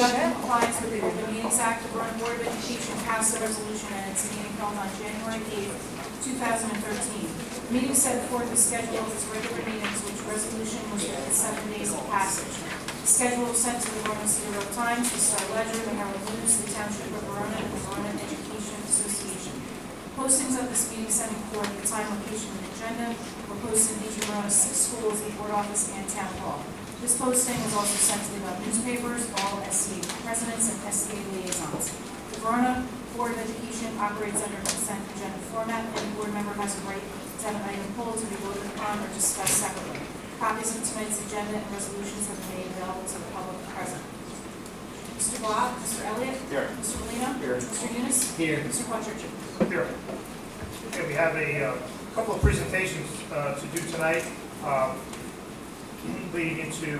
conduct in compliance with the Open Meetings Act, the Verona Board of Education passed a resolution at its meeting held on January 8th, 2013. The meeting set forth the schedule of its regular meetings, which resolution was within 7 days of passage. The schedule was sent to the Verona City Times, the Star Ledger, the Herald News, the Township of Verona, and the Verona Education Association. Postings of this meeting setting forth the time, location, and agenda were posted in each of Verona's 6 schools, the board office, and town hall. This posting was also sent to the above newspapers, all SCA presidents, and SCA liaisons. The Verona Board of Education operates under consent agenda format. Any board member has a right to have an item pulled to be voted upon or discussed separately. Copies of tonight's agenda and resolutions have been made available to the public present. Mr. Block, Mr. Elliott. Here. Mr. Molina. Here. Mr. Yunus. Here. Mr. Quattro. Here. Okay, we have a couple of presentations to do tonight, leading into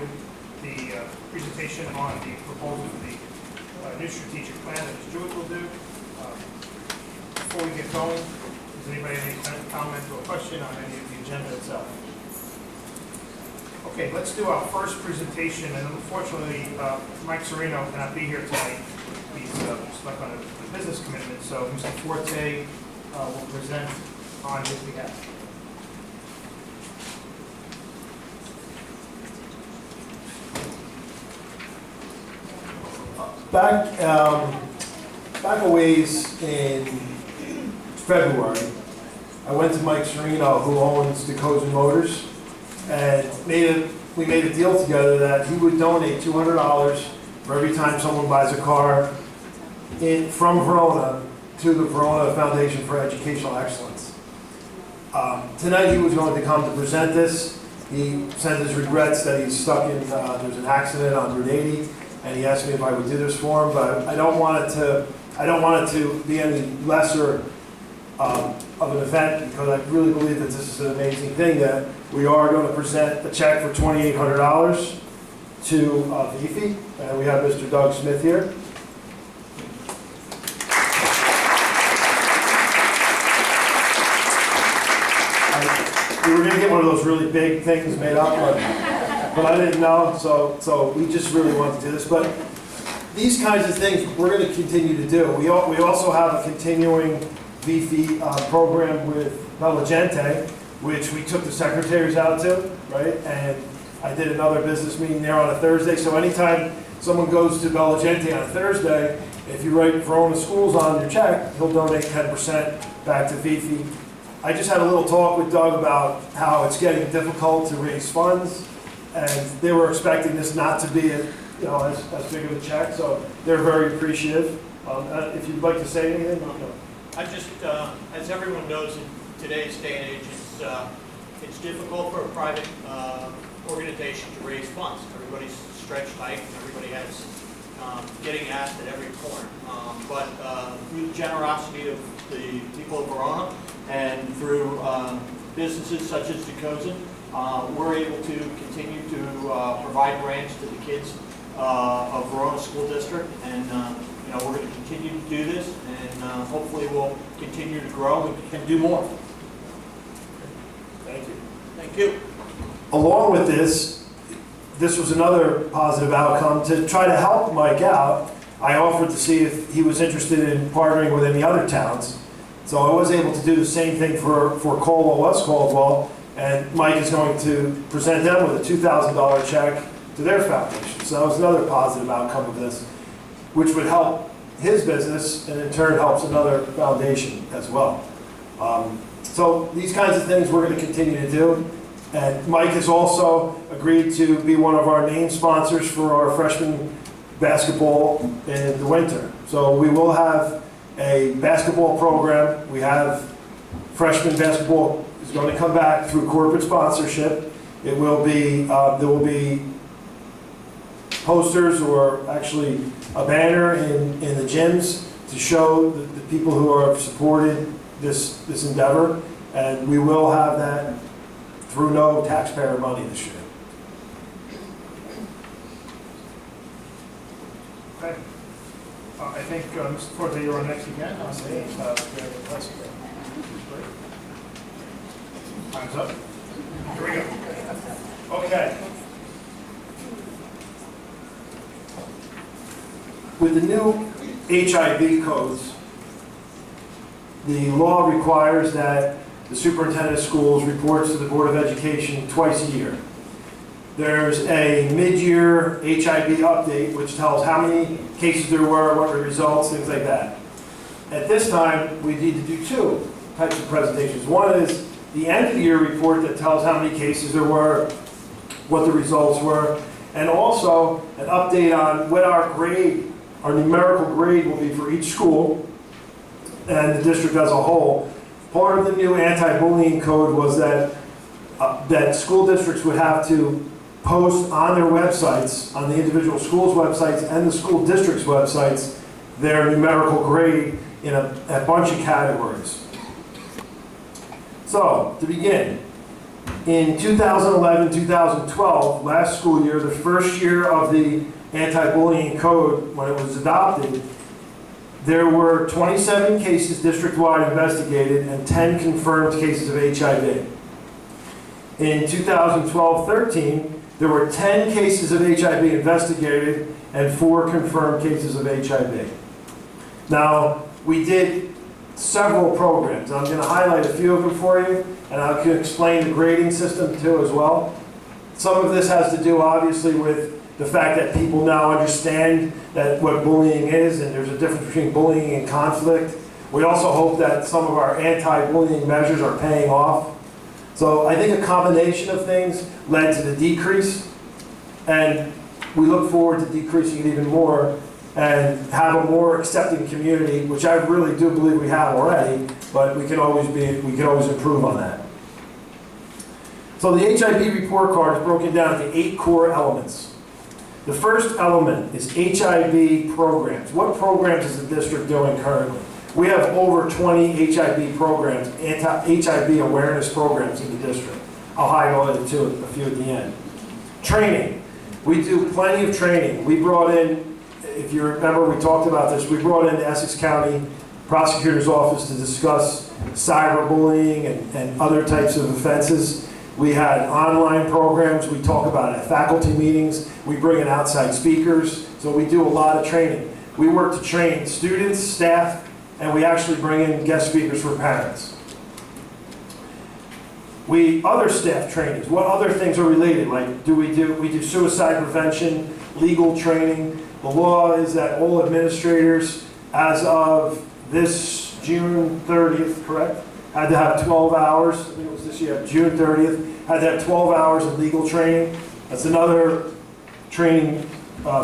the presentation on the proposal for the new strategic plan that Ms. Jewett will do. Before we get going, does anybody have any kind of comment or question on any of the agenda itself? Okay, let's do our first presentation, and unfortunately, Mike Serino cannot be here tonight. He's stuck on a business commitment, so Mr. Forte will present on his behalf. Back a ways in February, I went to Mike Serino, who owns DeCozen Motors, and we made a deal together that he would donate $200 for every time someone buys a car from Verona to the Verona Foundation for Educational Excellence. Tonight he was going to come to present this. He sent his regrets that he's stuck in, there's an accident on Route 80, and he asked me if I would do this for him, but I don't want it to be any lesser of an event, because I really believe that this is an amazing thing, that we are going to present a check for $2,800 to VIFI, and we have Mr. Doug Smith here. We were going to get one of those really big things made up, but I didn't know, so we just really wanted to do this. But these kinds of things we're going to continue to do. We also have a continuing VIFI program with Bella Gente, which we took the secretaries out to, right? And I did another business meeting there on a Thursday. So anytime someone goes to Bella Gente on a Thursday, if you write Verona Schools on your check, he'll donate 10% back to VIFI. I just had a little talk with Doug about how it's getting difficult to raise funds, and they were expecting this not to be as big of a check, so they're very appreciative. If you'd like to say anything, no. I just, as everyone knows, in today's day and age, it's difficult for a private organization to raise funds. Everybody's stretched tight, and everybody has getting asked at every corner. But through the generosity of the people of Verona and through businesses such as DeCozen, we're able to continue to provide grants to the kids of Verona School District, and we're going to continue to do this, and hopefully we'll continue to grow and do more. Thank you. Thank you. Along with this was another positive outcome. To try to help Mike out, I offered to see if he was interested in partnering with any other towns. So I was able to do the same thing for Caldwell, West Caldwell, and Mike is going to present them with a $2,000 check to their foundation. So that was another positive outcome of this, which would help his business, and in turn helps another foundation as well. So these kinds of things we're going to continue to do. And Mike has also agreed to be one of our name sponsors for our freshman basketball in the winter. So we will have a basketball program. We have freshman basketball is going to come back through corporate sponsorship. It will be, there will be posters, or actually a banner in the gyms to show the people who have supported this endeavor, and we will have that through no taxpayer money this year. Okay. I think Mr. Forte, you're on next again. I'll say, time's up. Here we go. Okay. with the new HIB codes, the law requires that the superintendent of schools reports to the Board of Education twice a year. There's a mid-year HIB update, which tells how many cases there were, what were the results, things like that. At this time, we need to do two types of presentations. One is the end-of-the-year report that tells how many cases there were, what the results were, and also an update on what our grade, our numerical grade will be for each school and the district as a whole. Part of the new anti-bullying code was that that school districts would have to post on their websites, on the individual schools' websites and the school districts' websites, their numerical grade in a bunch of categories. So, to begin, in 2011-2012, last school year, the first year of the anti-bullying code, when it was adopted, there were 27 cases district-wide investigated and 10 confirmed cases of HIV. In 2012-13, there were 10 cases of HIV investigated and 4 confirmed cases of HIV. Now, we did several programs. I'm going to highlight a few of them for you, and I can explain the grading system too as well. Some of this has to do, obviously, with the fact that people now understand that what bullying is, and there's a difference between bullying and conflict. We also hope that some of our anti-bullying measures are paying off. So I think a combination of things led to the decrease, and we look forward to decreasing it even more and have a more accepting community, which I really do believe we have already, but we can always improve on that. So the HIV report card is broken down into 8 core elements. The first element is HIV programs. What programs is the district doing currently? We have over 20 HIV programs, anti-HIV awareness programs in the district. I'll highlight a few at the end. Training. We do plenty of training. We brought in, if you remember, we talked about this, we brought in the Essex County Prosecutor's Office to discuss cyberbullying and other types of offenses. We had online programs we talk about at faculty meetings. We bring in outside speakers, so we do a lot of training. We work to train students, staff, and we actually bring in guest speakers for parents. Other staff trainings, what other things are related? Like, we do suicide prevention, legal training. The law is that all administrators, as of this June 30th, correct? Had to have 12 hours, I think it was this year, June 30th, had to have 12 hours of legal training. That's another training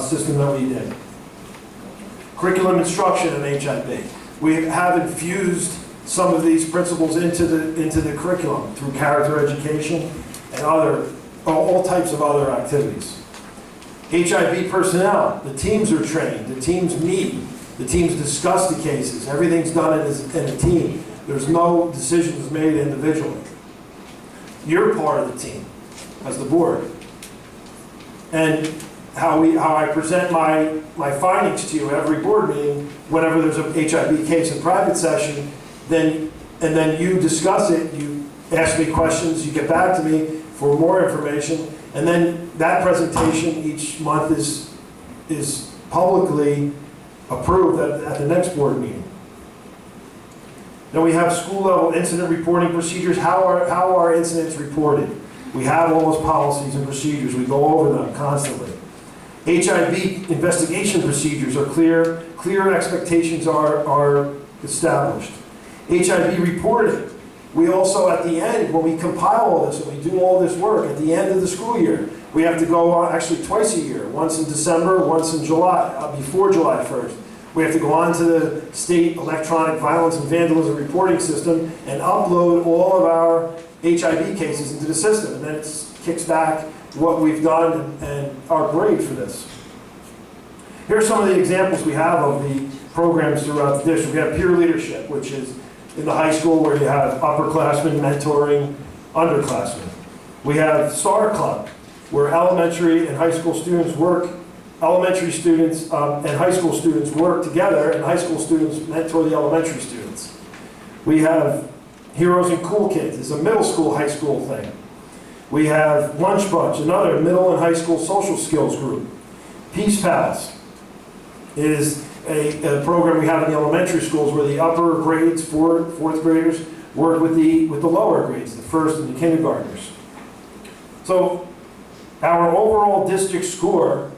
system that we did. Curriculum instruction in HIV. We have infused some of these principles into the curriculum through character education and all types of other activities. HIV personnel, the teams are trained, the teams meet, the teams discuss the cases, everything's done in a team. There's no decisions made individually. You're part of the team as the board. And how I present my findings to you every board meeting, whenever there's a HIV case in private session, and then you discuss it, you ask me questions, you get back to me for more information, and then that presentation each month is publicly approved at the next board meeting. Then we have school level incident reporting procedures. How are incidents reported? We have all those policies and procedures. We go over them constantly. HIV investigation procedures are clear. Clear expectations are established. HIV reporting. We also, at the end, when we compile all this and we do all this work, at the end of the school year, we have to go on actually twice a year, once in December, once in July, before July 1st. We have to go on to the state electronic violence and vandalism reporting system and upload all of our HIV cases into the system. And then it kicks back what we've done and our grade for this. Here are some of the examples we have of the programs throughout the district. We have peer leadership, which is in the high school where you have upperclassmen mentoring underclassmen. We have Star Club, where elementary and high school students work. Elementary students and high school students work together, and high school students mentor the elementary students. We have Heroes and Cool Kids. It's a middle school, high school thing. We have Lunch Bunch, another middle and high school social skills group. Peace Pals. is a program we have in the elementary schools where the upper grades, fourth graders, work with the lower grades, the first and the kindergartners. So our overall district score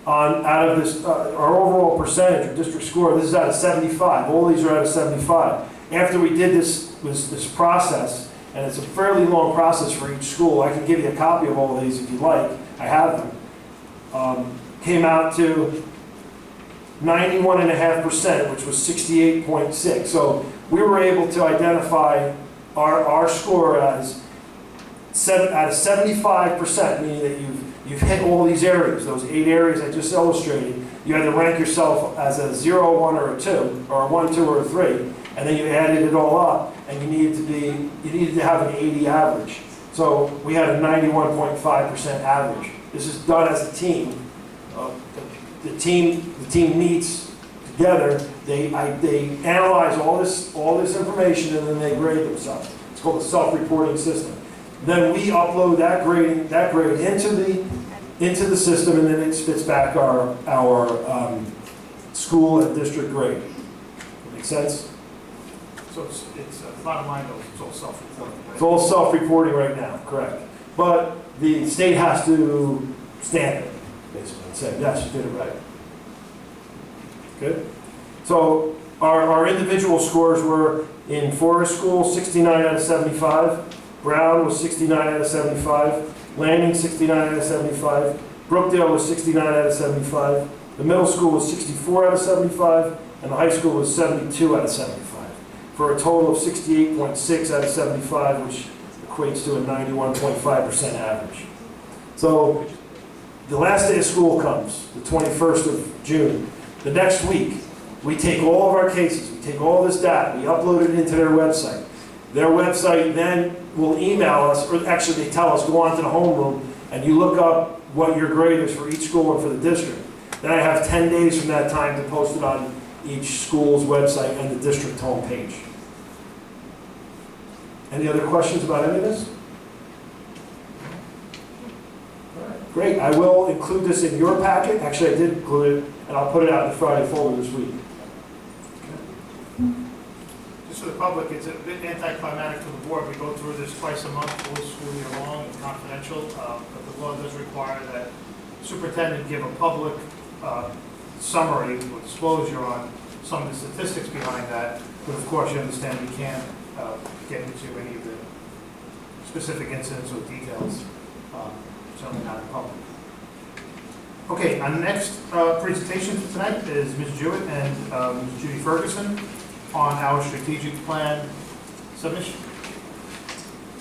out of this, our overall percentage or district score, this is out of 75. All these are out of 75. After we did this process, and it's a fairly long process for each school, I can give you a copy of all of these if you like. I have them. Came out to 91.5%, which was 68.6. So we were able to identify our score as out of 75%, meaning that you've hit all these areas, those 8 areas I just illustrated. You had to rank yourself as a 0, 1, or a 2, or a 1, 2, or a 3, and then you added it all up, and you needed to have an 80 average. So we had a 91.5% average. This is done as a team. The team meets together. They analyze all this information, and then they grade themselves. It's called a self-reporting system. Then we upload that grade into the system, and then it spits back our school and district grade. Make sense? So it's bottom line, though, it's all self-reporting. Right? It's all self-reporting right now, correct. But the state has to stamp it, basically, and say, yes, you did it right. Good? So our individual scores were in Forest School, 69 out of 75. Brown was 69 out of 75. Landing, 69 out of 75. Brookdale was 69 out of 75. The middle school was 64 out of 75. And the high school was 72 out of 75. For a total of 68.6 out of 75, which equates to a 91.5% average. So the last day of school comes, the 21st of June. The next week, we take all of our cases, we take all this data, we upload it into their website. Their website then will email us, or actually they tell us, go on to the homeroom, and you look up what your grade is for each school and for the district. Then I have 10 days from that time to post it on each school's website and the district homepage. Any other questions about any of this? All right, great. I will include this in your packet. Actually, I did include it, and I'll put it out in the Friday folder this week. Just for the public, it's a bit anticlimactic for the board. We go through this twice a month, all school year long, and confidential, but the law does require that the superintendent give a public summary or disclosure on some of the statistics behind that. But of course, you understand we can't get into any of the specific incidents or details, certainly not in public. Okay, our next presentation for tonight is Ms. Jewett and Ms. Judy Ferguson on our strategic plan submission.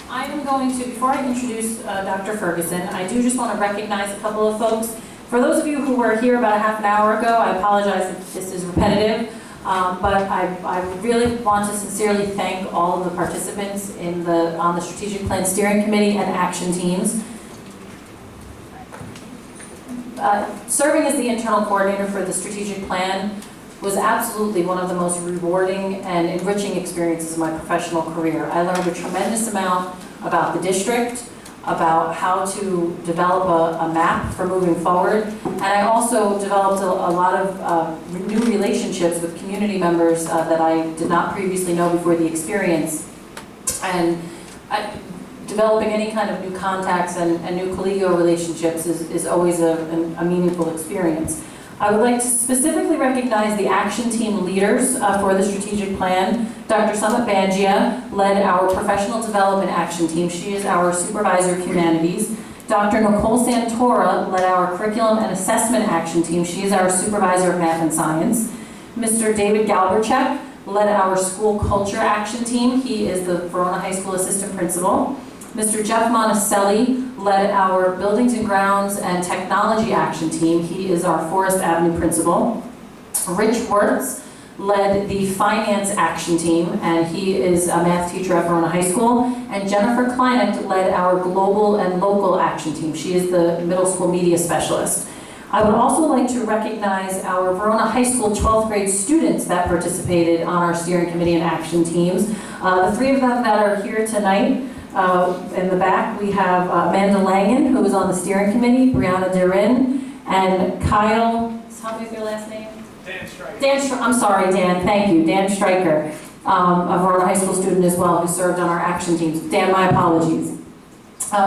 I am going to, before I introduce Dr. Ferguson, I do just want to recognize a couple of folks. For those of you who were here about a half an hour ago, I apologize if this is repetitive, but I really want to sincerely thank all of the participants on the Strategic Plan Steering Committee and action teams. Serving as the internal coordinator for the strategic plan was absolutely one of the most rewarding and enriching experiences of my professional career. I learned a tremendous amount about the district, about how to develop a map for moving forward, and I also developed a lot of new relationships with community members that I did not previously know before the experience. And developing any kind of new contacts and new collegial relationships is always a meaningful experience. I would like to specifically recognize the action team leaders for the strategic plan. Dr. Sumit Bangia led our professional development action team. She is our supervisor of humanities. Dr. Nicole Santora led our curriculum and assessment action team. She is our supervisor of math and science. Mr. David Galberchek led our school culture action team. He is the Verona High School assistant principal. Mr. Jeff Monticelli led our Buildings and Grounds and Technology Action Team. He is our Forest Avenue principal. Rich Wirtz led the Finance Action Team, and he is a math teacher at Verona High School. And Jennifer Kleineck led our Global and Local Action Team. She is the Middle School Media Specialist. I would also like to recognize our Verona High School 12th grade students that participated on our steering committee and action teams. The three of them that are here tonight. In the back, we have Amanda Langen, who is on the steering committee, Brianna Durin, and Kyle, tell me your last name? Dan Stryker. I'm sorry, Dan, thank you. Dan Stryker, a Verona High School student as well, who served on our action teams. Dan, my apologies.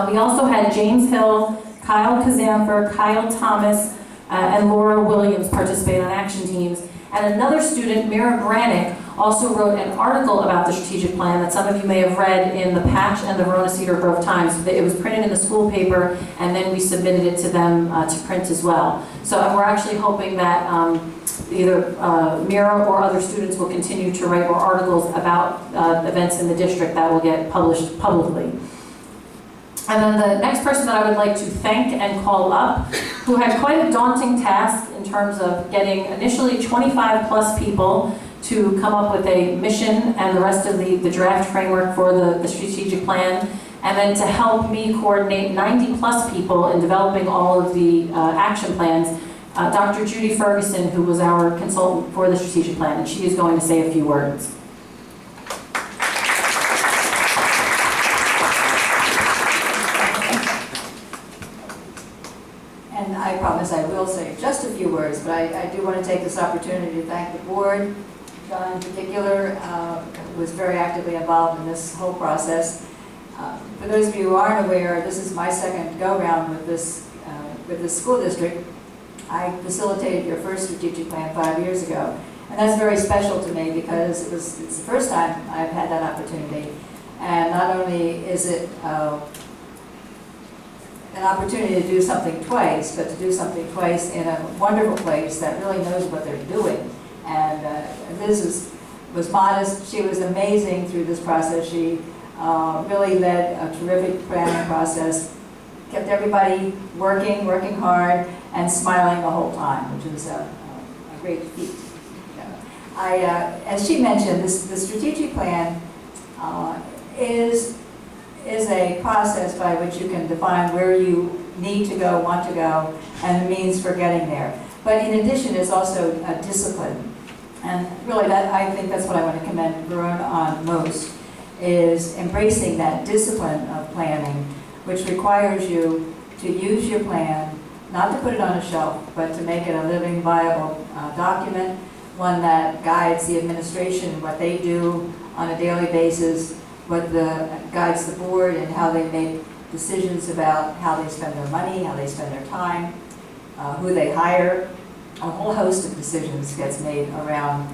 We also had James Hill, Kyle Kazanther, Kyle Thomas, and Laura Williams participate on action teams. And another student, Mira Brannick, also wrote an article about the strategic plan that some of you may have read in the Patch and the Verona Cedar Grove Times. It was printed in the school paper, and then we submitted it to them to print as well. So we're actually hoping that either Mira or other students will continue to write more articles about events in the district that will get published publicly. And then the next person that I would like to thank and call up, who had quite a daunting task in terms of getting initially 25 plus people to come up with a mission and the rest of the draft framework for the strategic plan, and then to help me coordinate 90 plus people in developing all of the action plans, Dr. Judy Ferguson, who was our consultant for the strategic plan, and she is going to say a few words. And I promise I will say just a few words, but I do want to take this opportunity to thank the board. John in particular was very actively involved in this whole process. For those of you who aren't aware, this is my second go-round with this school district. I facilitated your first strategic plan 5 years ago, and that's very special to me because it's the first time I've had that opportunity. And not only is it an opportunity to do something twice, but to do something twice in a wonderful place that really knows what they're doing. And Liz was modest. She was amazing through this process. She really led a terrific planning process, kept everybody working hard, and smiling the whole time, which is a great feat. As she mentioned, the strategic plan is a process by which you can define where you need to go, want to go, and the means for getting there. But in addition, it's also a discipline. And really, I think that's what I want to commend Verona on most, is embracing that discipline of planning, which requires you to use your plan, not to put it on a shelf, but to make it a living, viable document, one that guides the administration, what they do on a daily basis, guides the board and how they make decisions about how they spend their money, how they spend their time, who they hire. A whole host of decisions gets made around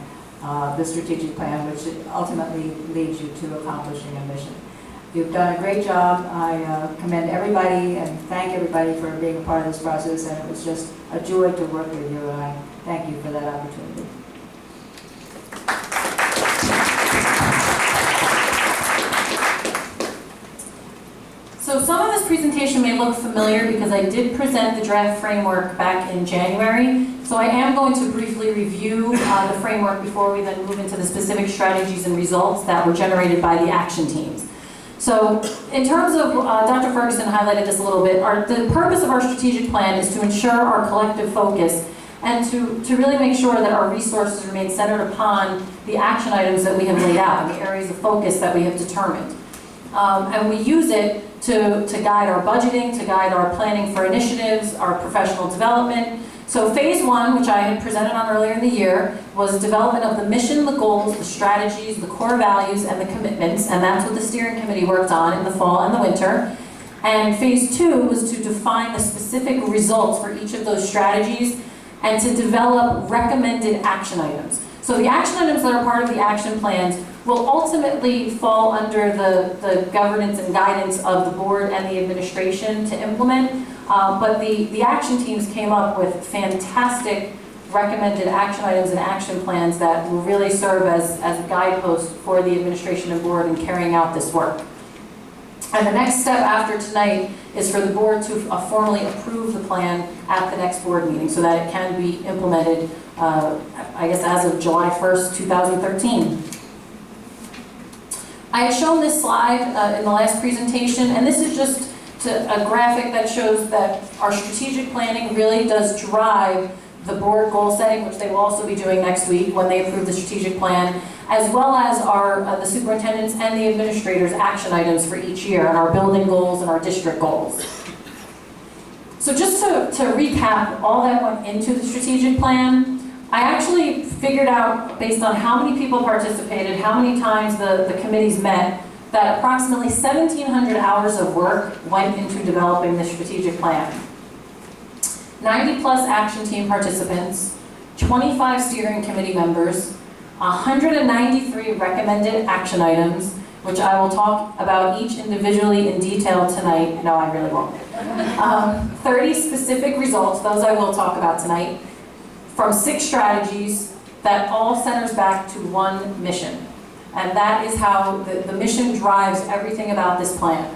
the strategic plan, which ultimately leads you to accomplishing a mission. You've done a great job. I commend everybody and thank everybody for being a part of this process, and it was just a joy to work with you, and I thank you for that opportunity. So some of this presentation may look familiar because I did present the draft framework back in January. So I am going to briefly review the framework before we then move into the specific strategies and results that were generated by the action teams. So in terms of, Dr. Ferguson highlighted this a little bit, the purpose of our strategic plan is to ensure our collective focus and to really make sure that our resources remain centered upon the action items that we have laid out and the areas of focus that we have determined. And we use it to guide our budgeting, to guide our planning for initiatives, our professional development. So phase one, which I had presented on earlier in the year, was development of the mission, the goals, the strategies, the core values, and the commitments, and that's what the steering committee worked on in the fall and the winter. And phase two was to define the specific results for each of those strategies and to develop recommended action items. So the action items that are part of the action plans will ultimately fall under the governance and guidance of the board and the administration to implement. But the action teams came up with fantastic recommended action items and action plans that will really serve as guideposts for the administration and board in carrying out this work. And the next step after tonight is for the board to formally approve the plan at the next board meeting so that it can be implemented, I guess, as of July 1st, 2013. I had shown this slide in the last presentation, and this is just a graphic that shows that our strategic planning really does drive the board goal setting, which they will also be doing next week when they approve the strategic plan, as well as the superintendent's and the administrator's action items for each year, and our building goals and our district goals. So just to recap all that went into the strategic plan, I actually figured out, based on how many people participated, how many times the committees met, that approximately 1,700 hours of work went into developing the strategic plan. 90-plus action team participants, 25 steering committee members, 193 recommended action items, which I will talk about each individually in detail tonight. No, I really won't. 30 specific results, those I will talk about tonight, from 6 strategies that all centers back to one mission. And that is how the mission drives everything about this plan.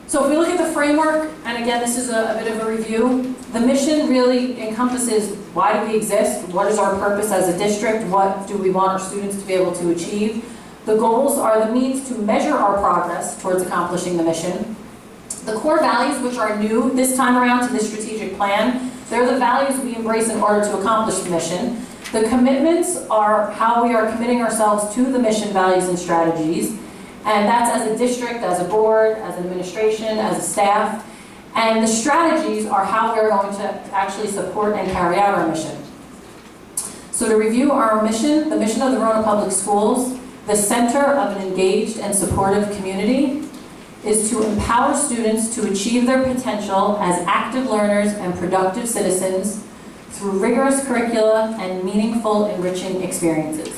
So if we look at the framework, and again, this is a bit of a review, the mission really encompasses why do we exist, what is our purpose as a district, what do we want our students to be able to achieve. The goals are the means to measure our progress towards accomplishing the mission. The core values, which are new this time around to this strategic plan, they're the values we embrace in order to accomplish the mission. The commitments are how we are committing ourselves to the mission, values, and strategies. And that's as a district, as a board, as an administration, as a staff. And the strategies are how we're going to actually support and carry out our mission. So to review our mission, the mission of the Verona Public Schools, the center of an engaged and supportive community, is to empower students to achieve their potential as active learners and productive citizens through rigorous curricula and meaningful, enriching experiences.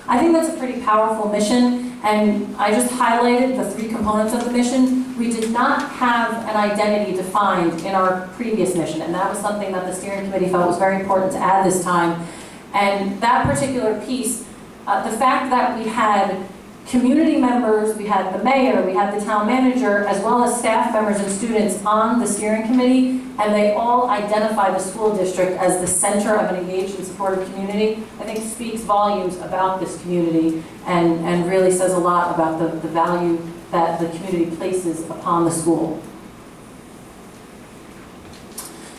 I think that's a pretty powerful mission, and I just highlighted the 3 components of the mission. We did not have an identity defined in our previous mission, and that was something that the steering committee felt was very important to add this time. And that particular piece, the fact that we had community members, we had the mayor, we had the town manager, as well as staff members and students on the steering committee, and they all identify the school district as the center of an engaged and supportive community, I think speaks volumes about this community and really says a lot about the value that the community places upon the school.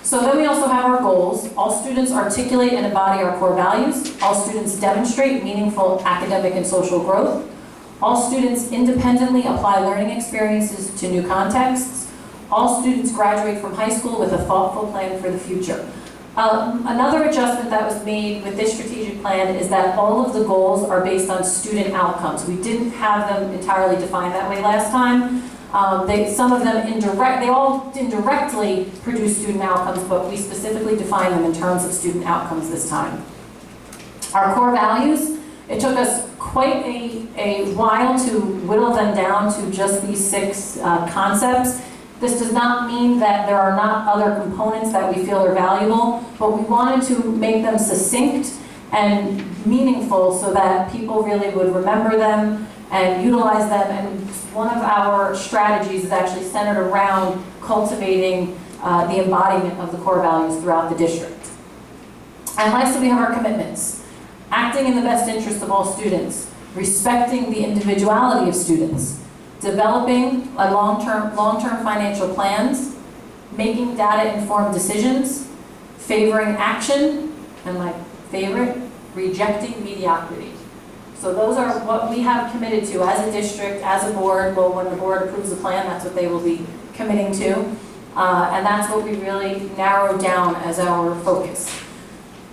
So then we also have our goals. All students articulate and embody our core values. All students demonstrate meaningful academic and social growth. All students independently apply learning experiences to new contexts. All students graduate from high school with a thoughtful plan for the future. Another adjustment that was made with this strategic plan is that all of the goals are based on student outcomes. We didn't have them entirely defined that way last time. Some of them they all indirectly produce student outcomes, but we specifically define them in terms of student outcomes this time. Our core values, it took us quite a while to whittle them down to just these 6 concepts. This does not mean that there are not other components that we feel are valuable, but we wanted to make them succinct and meaningful so that people really would remember them and utilize them. And one of our strategies is actually centered around cultivating the embodiment of the core values throughout the district. And lastly, we have our commitments. Acting in the best interest of all students, respecting the individuality of students, developing a long-term financial plans, making data-informed decisions, favoring action, and my favorite, rejecting mediocrity. So those are what we have committed to as a district, as a board. Well, when the board approves the plan, that's what they will be committing to. And that's what we really narrowed down as our focus.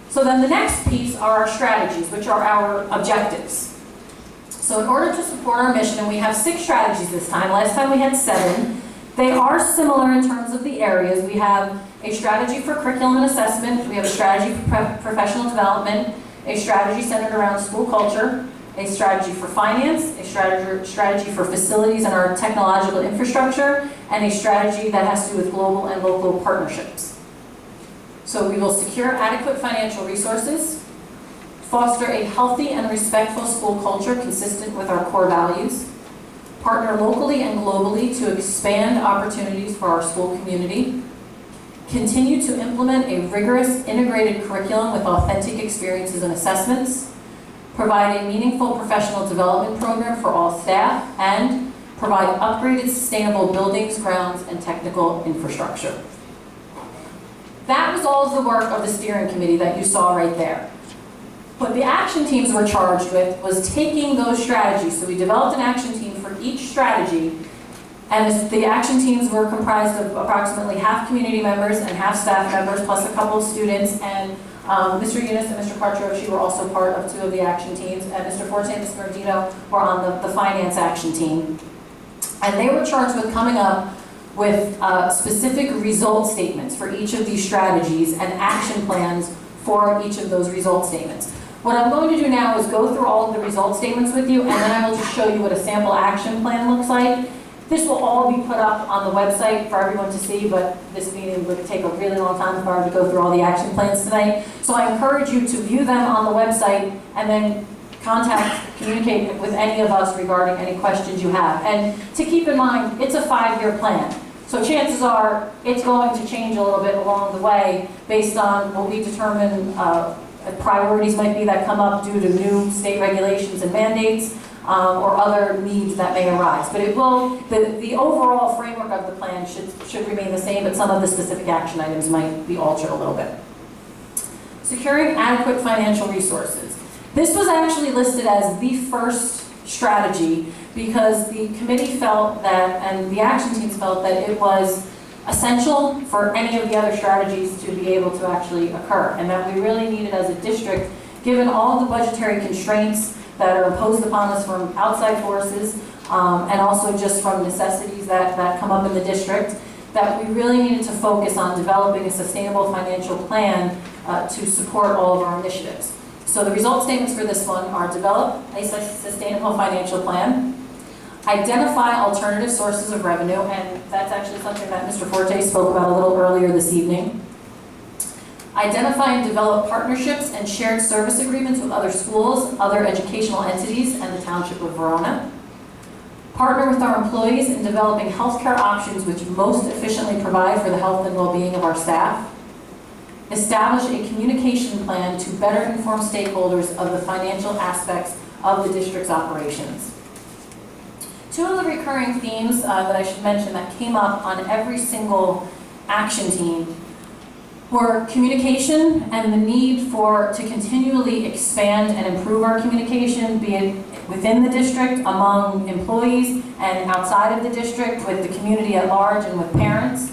So then the next piece are our strategies, which are our objectives. So in order to support our mission, and we have 6 strategies this time, last time we had 7, they are similar in terms of the areas. We have a strategy for curriculum and assessment, we have a strategy for professional development, a strategy centered around school culture, a strategy for finance, a strategy for facilities and our technological infrastructure, and a strategy that has to do with global and local partnerships. So we will secure adequate financial resources, foster a healthy and respectful school culture consistent with our core values, partner locally and globally to expand opportunities for our school community, continue to implement a rigorous integrated curriculum with authentic experiences and assessments, provide a meaningful professional development program for all staff, and provide upgraded sustainable buildings, grounds, and technical infrastructure. That was all of the work of the steering committee that you saw right there. What the action teams were charged with was taking those strategies. So we developed an action team for each strategy, and the action teams were comprised of approximately half community members and half staff members, plus a couple of students, and Mr. Yunus and Mr. Cartrochi were also part of 2 of the action teams, and Mr. Forte and Mr. Mardino were on the finance action team. And they were charged with coming up with specific result statements for each of these strategies and action plans for each of those result statements. What I'm going to do now is go through all of the result statements with you, and then I will just show you what a sample action plan looks like. This will all be put up on the website for everyone to see, but this meeting would take a really long time if I were to go through all the action plans tonight. So I encourage you to view them on the website and then communicate with any of us regarding any questions you have. And to keep in mind, it's a 5-year plan. So chances are it's going to change a little bit along the way based on what we determine priorities might be that come up due to new state regulations and mandates or other needs that may arise. But it will, the overall framework of the plan should remain the same, but some of the specific action items might be altered a little bit. Securing adequate financial resources. This was actually listed as the first strategy because the committee felt that, and the action teams felt that it was essential for any of the other strategies to be able to actually occur, and that we really needed as a district, given all the budgetary constraints that are imposed upon us from outside forces, and also just from necessities that come up in the district, that we really needed to focus on developing a sustainable financial plan to support all of our initiatives. So the result statements for this one are: develop a sustainable financial plan, identify alternative sources of revenue, and that's actually something that Mr. Forte spoke about a little earlier this evening. Identify and develop partnerships and shared service agreements with other schools, other educational entities, and the Township of Verona. Partner with our employees in developing healthcare options which most efficiently provide for the health and well-being of our staff. Establish a communication plan to better inform stakeholders of the financial aspects of the district's operations. 2 of the recurring themes that I should mention that came up on every single action team were communication and the need to continually expand and improve our communication, be it within the district, among employees, and outside of the district, with the community at large and with parents.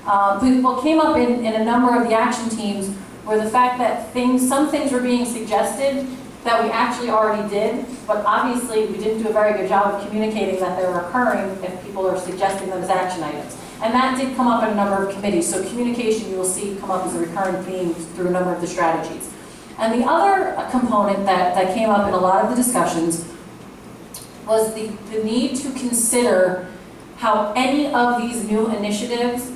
But what came up in a number of the action teams were the fact that some things were being suggested that we actually already did, but obviously we didn't do a very good job of communicating that they're occurring if people are suggesting them as action items. And that did come up in a number of committees. So communication, you will see come up as a recurring theme through a number of the strategies. And the other component that came up in a lot of the discussions was the need to consider how any of these new initiatives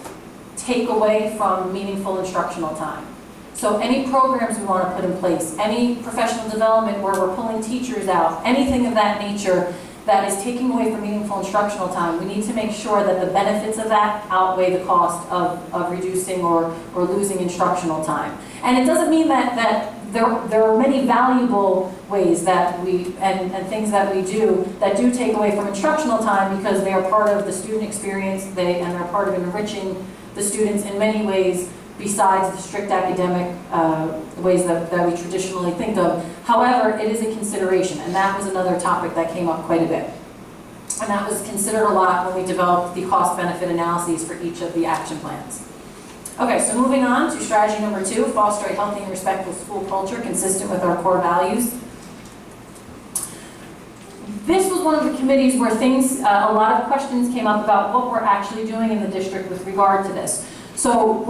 take away from meaningful instructional time. So any programs we want to put in place, any professional development where we're pulling teachers out, anything of that nature that is taking away from meaningful instructional time, we need to make sure that the benefits of that outweigh the cost of reducing or losing instructional time. And it doesn't mean that there are many valuable ways that and things that we do that do take away from instructional time because they are part of the student experience, and they're part of enriching the students in many ways besides the strict academic ways that we traditionally think of. However, it is a consideration, and that was another topic that came up quite a bit. And that was considered a lot when we developed the cost-benefit analyses for each of the action plans. Okay, so moving on to strategy number 2, foster a healthy and respectful school culture consistent with our core values. This was one of the committees where a lot of questions came up about what we're actually doing in the district with regard to this. So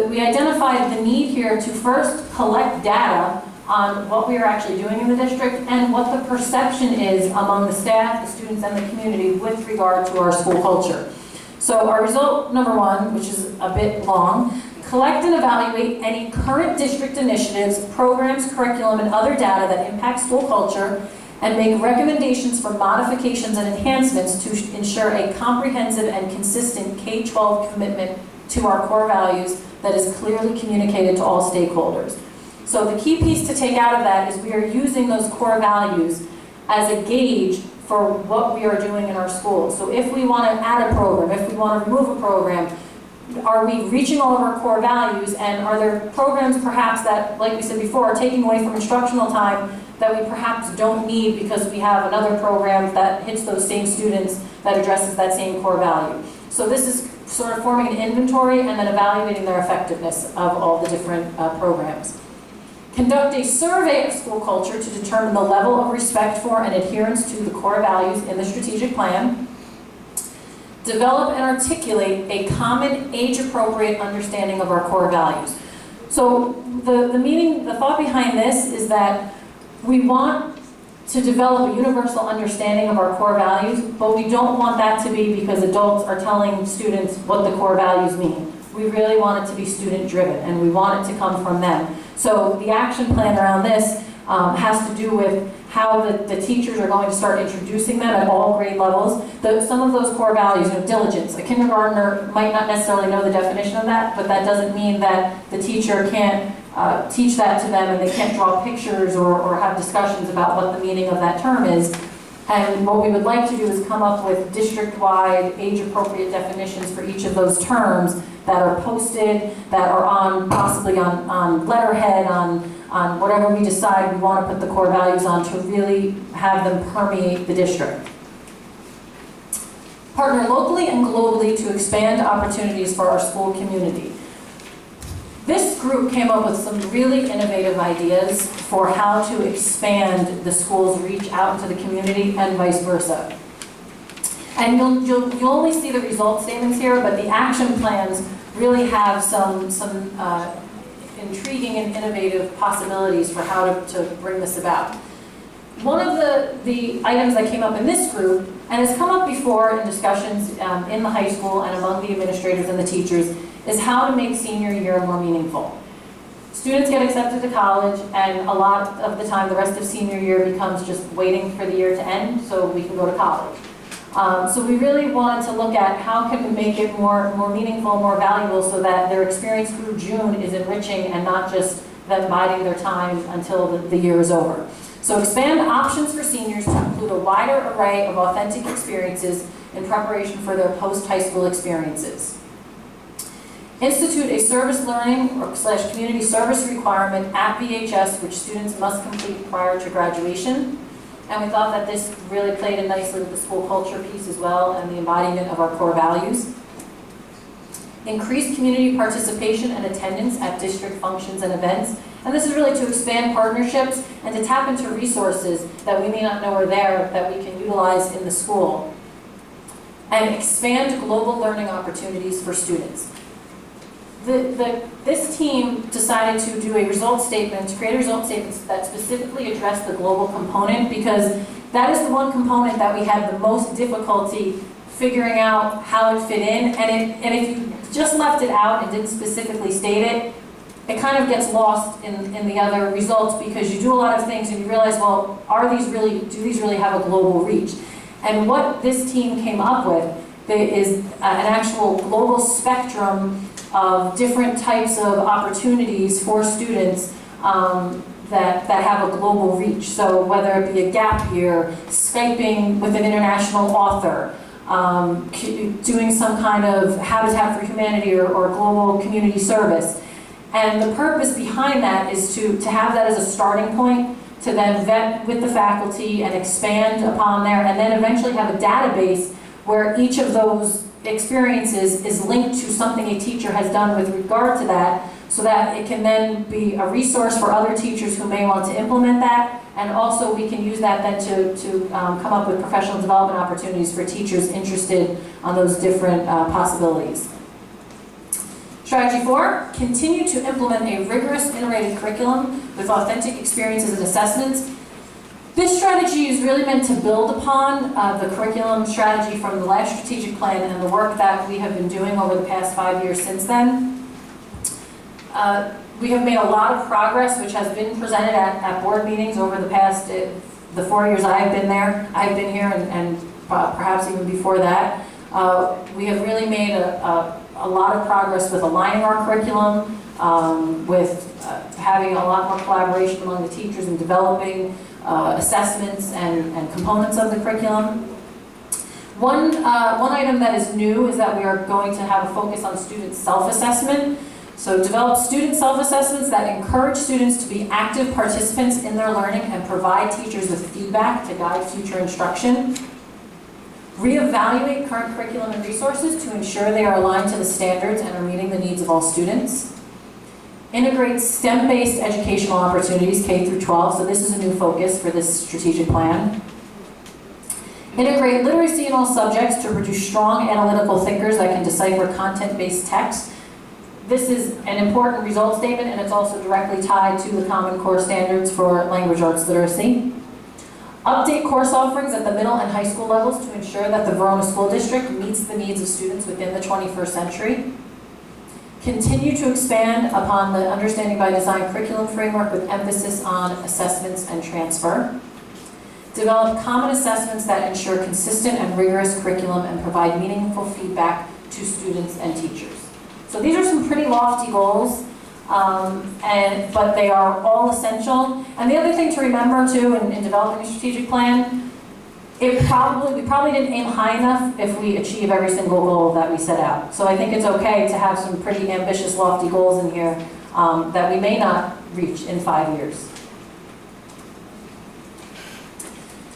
we identified the need here to first collect data on what we are actually doing in the district and what the perception is among the staff, the students, and the community with regard to our school culture. So our result number 1, which is a bit long, collect and evaluate any current district initiatives, programs, curriculum, and other data that impact school culture, and make recommendations for modifications and enhancements to ensure a comprehensive and consistent K-12 commitment to our core values that is clearly communicated to all stakeholders. So the key piece to take out of that is we are using those core values as a gauge for what we are doing in our schools. So if we want to add a program, if we want to remove a program, are we reaching all of our core values, and are there programs perhaps that, like we said before, are taking away from instructional time that we perhaps don't need because we have another program that hits those same students that addresses that same core value. So this is sort of forming an inventory and then evaluating their effectiveness of all the different programs. Conduct a survey of school culture to determine the level of respect for and adherence to the core values in the strategic plan. Develop and articulate a common age-appropriate understanding of our core values. So the thought behind this is that we want to develop a universal understanding of our core values, but we don't want that to be because adults are telling students what the core values mean. We really want it to be student-driven, and we want it to come from them. So the action plan around this has to do with how the teachers are going to start introducing them at all grade levels. Some of those core values, diligence. A kindergartner might not necessarily know the definition of that, but that doesn't mean that the teacher can't teach that to them and they can't draw pictures or have discussions about what the meaning of that term is. And what we would like to do is come up with district-wide, age-appropriate definitions for each of those terms that are posted, that are possibly on letterhead, on whatever we decide we want to put the core values on to really have them permeate the district. Partner locally and globally to expand opportunities for our school community. This group came up with some really innovative ideas for how to expand the school's reach out into the community and vice versa. And you'll only see the result statements here, but the action plans really have some intriguing and innovative possibilities for how to bring this about. One of the items that came up in this group, and has come up before in discussions in the high school and among the administrators and the teachers, is how to make senior year more meaningful. Students get accepted to college, and a lot of the time the rest of senior year becomes just waiting for the year to end so we can go to college. So we really wanted to look at how can we make it more meaningful, more valuable, so that their experience through June is enriching and not just them biding their time until the year is over. So expand options for seniors to include a wider array of authentic experiences in preparation for their post-high school experiences. Institute a service learning / community service requirement at VHS, which students must complete prior to graduation. And we thought that this really played in nicely with the school culture piece as well and the embodiment of our core values. Increase community participation and attendance at district functions and events. And this is really to expand partnerships and to tap into resources that we may not know are there that we can utilize in the school. And expand global learning opportunities for students. This team decided to do a result statement, to create a result statement that specifically addressed the global component, because that is the one component that we had the most difficulty figuring out how it fit in. And if you just left it out and didn't specifically state it, it kind of gets lost in the other results, because you do a lot of things and you realize, well, do these really have a global reach? And what this team came up with is an actual global spectrum of different types of opportunities for students that have a global reach. So whether it be a gap year, Skyping with an international author, doing some kind of Habitat for Humanity or global community service. And the purpose behind that is to have that as a starting point, to then vet with the faculty and expand upon there, and then eventually have a database where each of those experiences is linked to something a teacher has done with regard to that, so that it can then be a resource for other teachers who may want to implement that, and also we can use that then to come up with professional development opportunities for teachers interested on those different possibilities. Strategy 4, continue to implement a rigorous integrated curriculum with authentic experiences and assessments. This strategy is really meant to build upon the curriculum strategy from the last strategic plan and the work that we have been doing over the past 5 years since then. We have made a lot of progress, which has been presented at board meetings over the past, the 4 years I have been there. I've been here and perhaps even before that. We have really made a lot of progress with aligning our curriculum, with having a lot more collaboration among the teachers and developing assessments and components of the curriculum. One item that is new is that we are going to have a focus on student self-assessment. So develop student self-assessments that encourage students to be active participants in their learning and provide teachers with feedback to guide future instruction. Reevaluate current curriculum and resources to ensure they are aligned to the standards and are meeting the needs of all students. Integrate STEM-based educational opportunities, K through 12, so this is a new focus for this strategic plan. Integrate literacy in all subjects to produce strong analytical thinkers that can decipher content-based text. This is an important result statement, and it's also directly tied to the Common Core standards for language arts literacy. Update course offerings at the middle and high school levels to ensure that the Verona School District meets the needs of students within the 21st century. Continue to expand upon the Understanding by Design curriculum framework with emphasis on assessments and transfer. Develop common assessments that ensure consistent and rigorous curriculum and provide meaningful feedback to students and teachers. So these are some pretty lofty goals, but they are all essential. And the other thing to remember too in developing a strategic plan, we probably didn't aim high enough if we achieve every single goal that we set out. So I think it's okay to have some pretty ambitious, lofty goals in here that we may not reach in 5 years.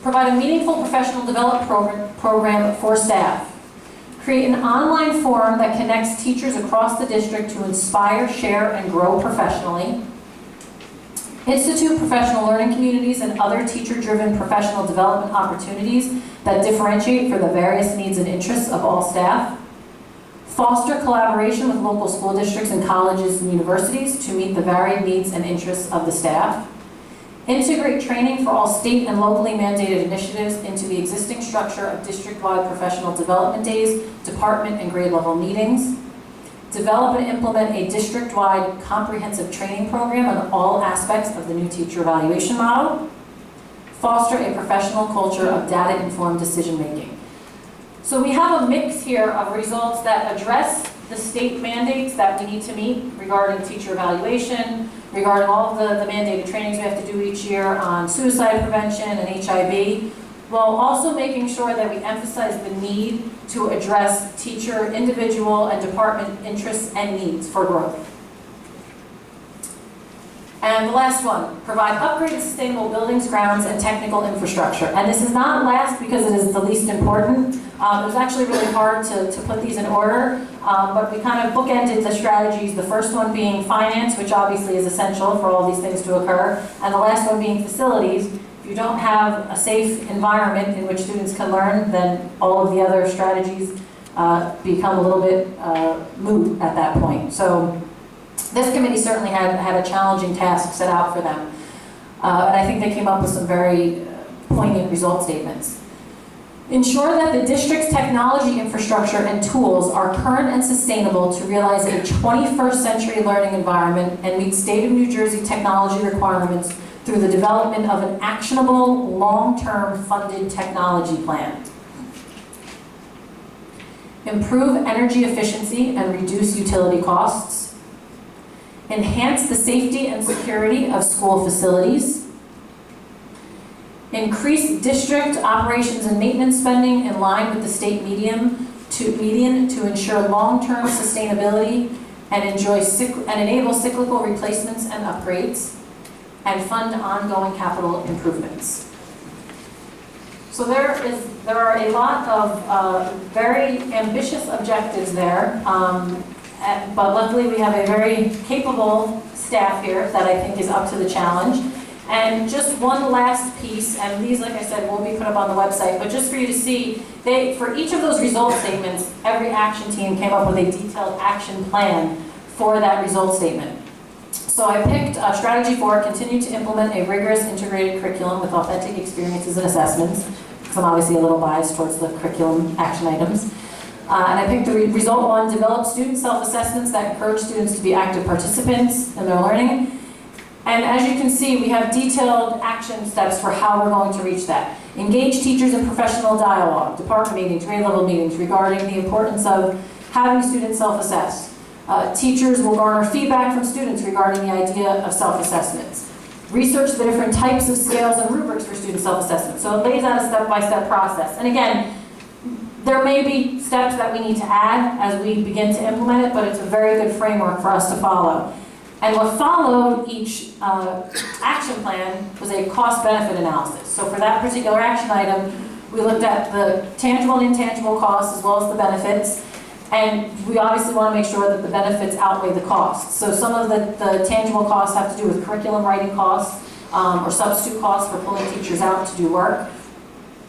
Provide a meaningful professional development program for staff. Create an online forum that connects teachers across the district to inspire, share, and grow professionally. Institute professional learning communities and other teacher-driven professional development opportunities that differentiate for the various needs and interests of all staff. Foster collaboration with local school districts and colleges and universities to meet the varied needs and interests of the staff. Integrate training for all state and locally mandated initiatives into the existing structure of district-wide professional development days, department and grade level meetings. Develop and implement a district-wide comprehensive training program on all aspects of the new teacher evaluation model. Foster a professional culture of data-informed decision-making. So we have a mix here of results that address the state mandates that we need to meet regarding teacher evaluation, regarding all of the mandated trainings we have to do each year on suicide prevention and HIV, while also making sure that we emphasize the need to address teacher, individual, and department interests and needs for growth. And the last one, provide upgraded sustainable buildings, grounds, and technical infrastructure. And this is not last because it is the least important. It was actually really hard to put these in order, but we kind of bookended the strategies, the first one being finance, which obviously is essential for all these things to occur, and the last one being facilities. If you don't have a safe environment in which students can learn, then all of the other strategies become a little bit moot at that point. So this committee certainly had a challenging task set out for them. And I think they came up with some very poignant result statements. Ensure that the district's technology infrastructure and tools are current and sustainable to realize a 21st century learning environment and meet state of New Jersey technology requirements through the development of an actionable, long-term funded technology plan. Improve energy efficiency and reduce utility costs. Enhance the safety and security of school facilities. Increase district operations and maintenance spending in line with the state median to ensure long-term sustainability and enable cyclical replacements and upgrades, and fund ongoing capital improvements. So there are a lot of very ambitious objectives there, but luckily we have a very capable staff here that I think is up to the challenge. And just one last piece, and these, like I said, will be put up on the website, but just for you to see, for each of those result statements, every action team came up with a detailed action plan for that result statement. So I picked strategy 4, continue to implement a rigorous integrated curriculum with authentic experiences and assessments, because I'm obviously a little biased towards the curriculum action items. And I picked the result 1, develop student self-assessments that encourage students to be active participants in their learning. And as you can see, we have detailed action steps for how we're going to reach that. Engage teachers in professional dialogue, department meetings, grade level meetings regarding the importance of having students self-assess. Teachers will garner feedback from students regarding the idea of self-assessments. Research the different types of scales and rubrics for student self-assessment. So it lays out a step-by-step process. And again, there may be steps that we need to add as we begin to implement it, but it's a very good framework for us to follow. And what followed each action plan was a cost-benefit analysis. So for that particular action item, we looked at the tangible and intangible costs as well as the benefits. And we obviously want to make sure that the benefits outweigh the costs. So some of the tangible costs have to do with curriculum writing costs or substitute costs for pulling teachers out to do work.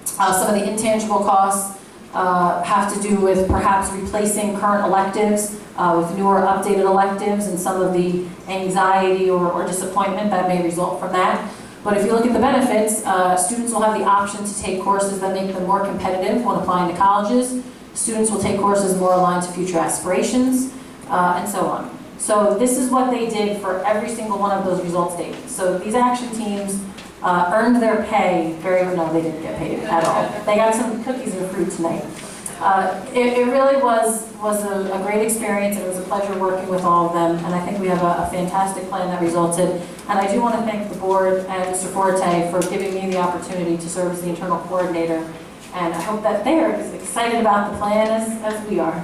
Some of the intangible costs have to do with perhaps replacing current electives with newer updated electives and some of the anxiety or disappointment that may result from that. But if you look at the benefits, students will have the option to take courses that make them more competitive when applying to colleges. Students will take courses more aligned to future aspirations, and so on. So this is what they did for every single one of those result statements. So these action teams earned their pay no, they didn't get paid at all. They got some cookies and fruit tonight. It really was a great experience. It was a pleasure working with all of them, and I think we have a fantastic plan that resulted. And I do want to thank the board and Mr. Forte for giving me the opportunity to serve as the internal coordinator. And I hope that they're as excited about the plan as we are.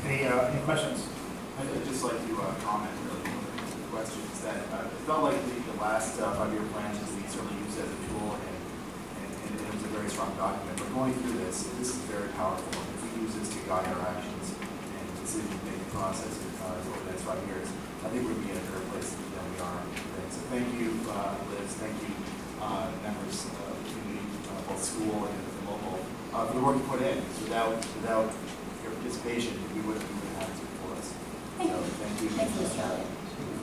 Any questions? I'd just like to comment really on the questions that it felt like the last 5-year plan we certainly used as a tool and it was a very strong document. But going through this is very powerful. If we use this to guide our actions and decision-making process over the next 5 years, I think we'd be in a better place than we are today. So thank you, Liz. Thank you, members of the community, both school and local, for the work you put in. Because without your participation, we wouldn't have to for us. So thank you. Thank you, Mr. Elliott.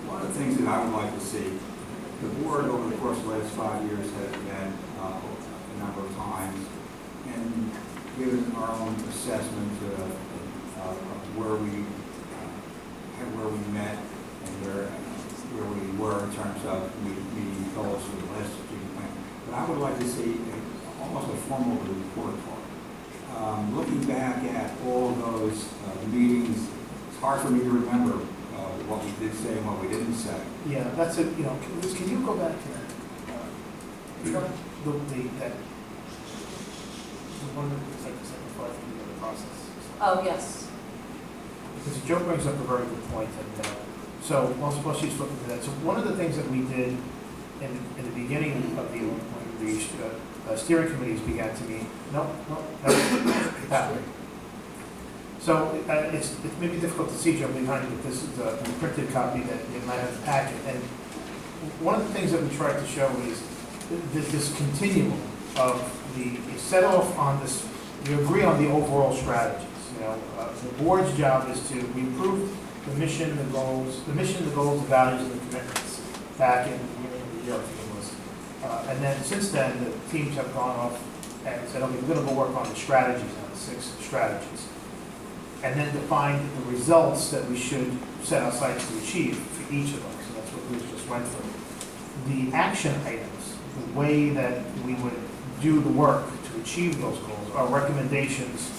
One of the things that I would like to see, the board over the course of the last 5 years has met a number of times and given our own assessment of where we met and where we were in terms of meeting goals for the last strategic plan. But I would like to see almost a formal report card. Looking back at all those meetings, it's hard for me to remember what we did say and what we didn't say. Yeah, that's it. Liz, can you go back to that? The one that was like the second part of the process. Oh, yes. Because Joe brings up a very good point, and so while she's looking at that, so one of the things that we did in the beginning of the when the steering committees began to meet. No, that way. So it's maybe difficult to see, Joe, behind you, but this is the printed copy that you might have in the packet. And one of the things that we tried to show is this continuum of you set off on this, you agree on the overall strategies. The board's job is to improve the mission, the goals, the values, and the commitments back in the beginning of the year, I think it was. And then since then, the teams have gone off and said, okay, we're going to go work on the strategies now, the 6 strategies. And then define the results that we should set our sights to achieve for each of them. So that's what Liz just went through. The action items, the way that we would do the work to achieve those goals, are recommendations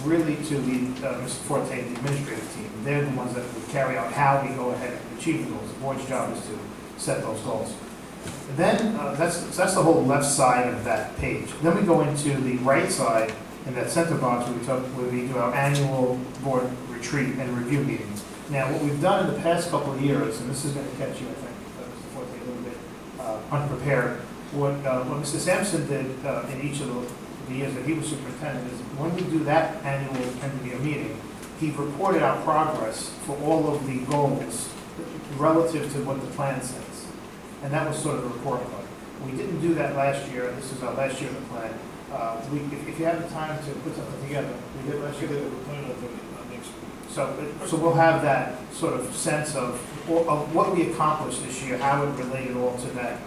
really to the Mr. Forte and the administrative team. They're the ones that would carry out how we go ahead and achieve the goals. The board's job is to set those goals. And then that's the whole left side of that page. Then we go into the right side in that center box where we do our annual board retreat and review meetings. Now, what we've done in the past couple of years, and this is going to catch you, I think, Mr. Forte, a little bit unprepared, what Mr. Sampson did in each of the years that he was superintendent is when we do that annual end-of-year meeting, he reported our progress for all of the goals relative to what the plan says. And that was sort of the report card. We didn't do that last year. This is our last year of the plan. If you have the time to put something together, we did last year. We're planning on doing it next week. So we'll have that sort of sense of what we accomplished this year, how it related all to that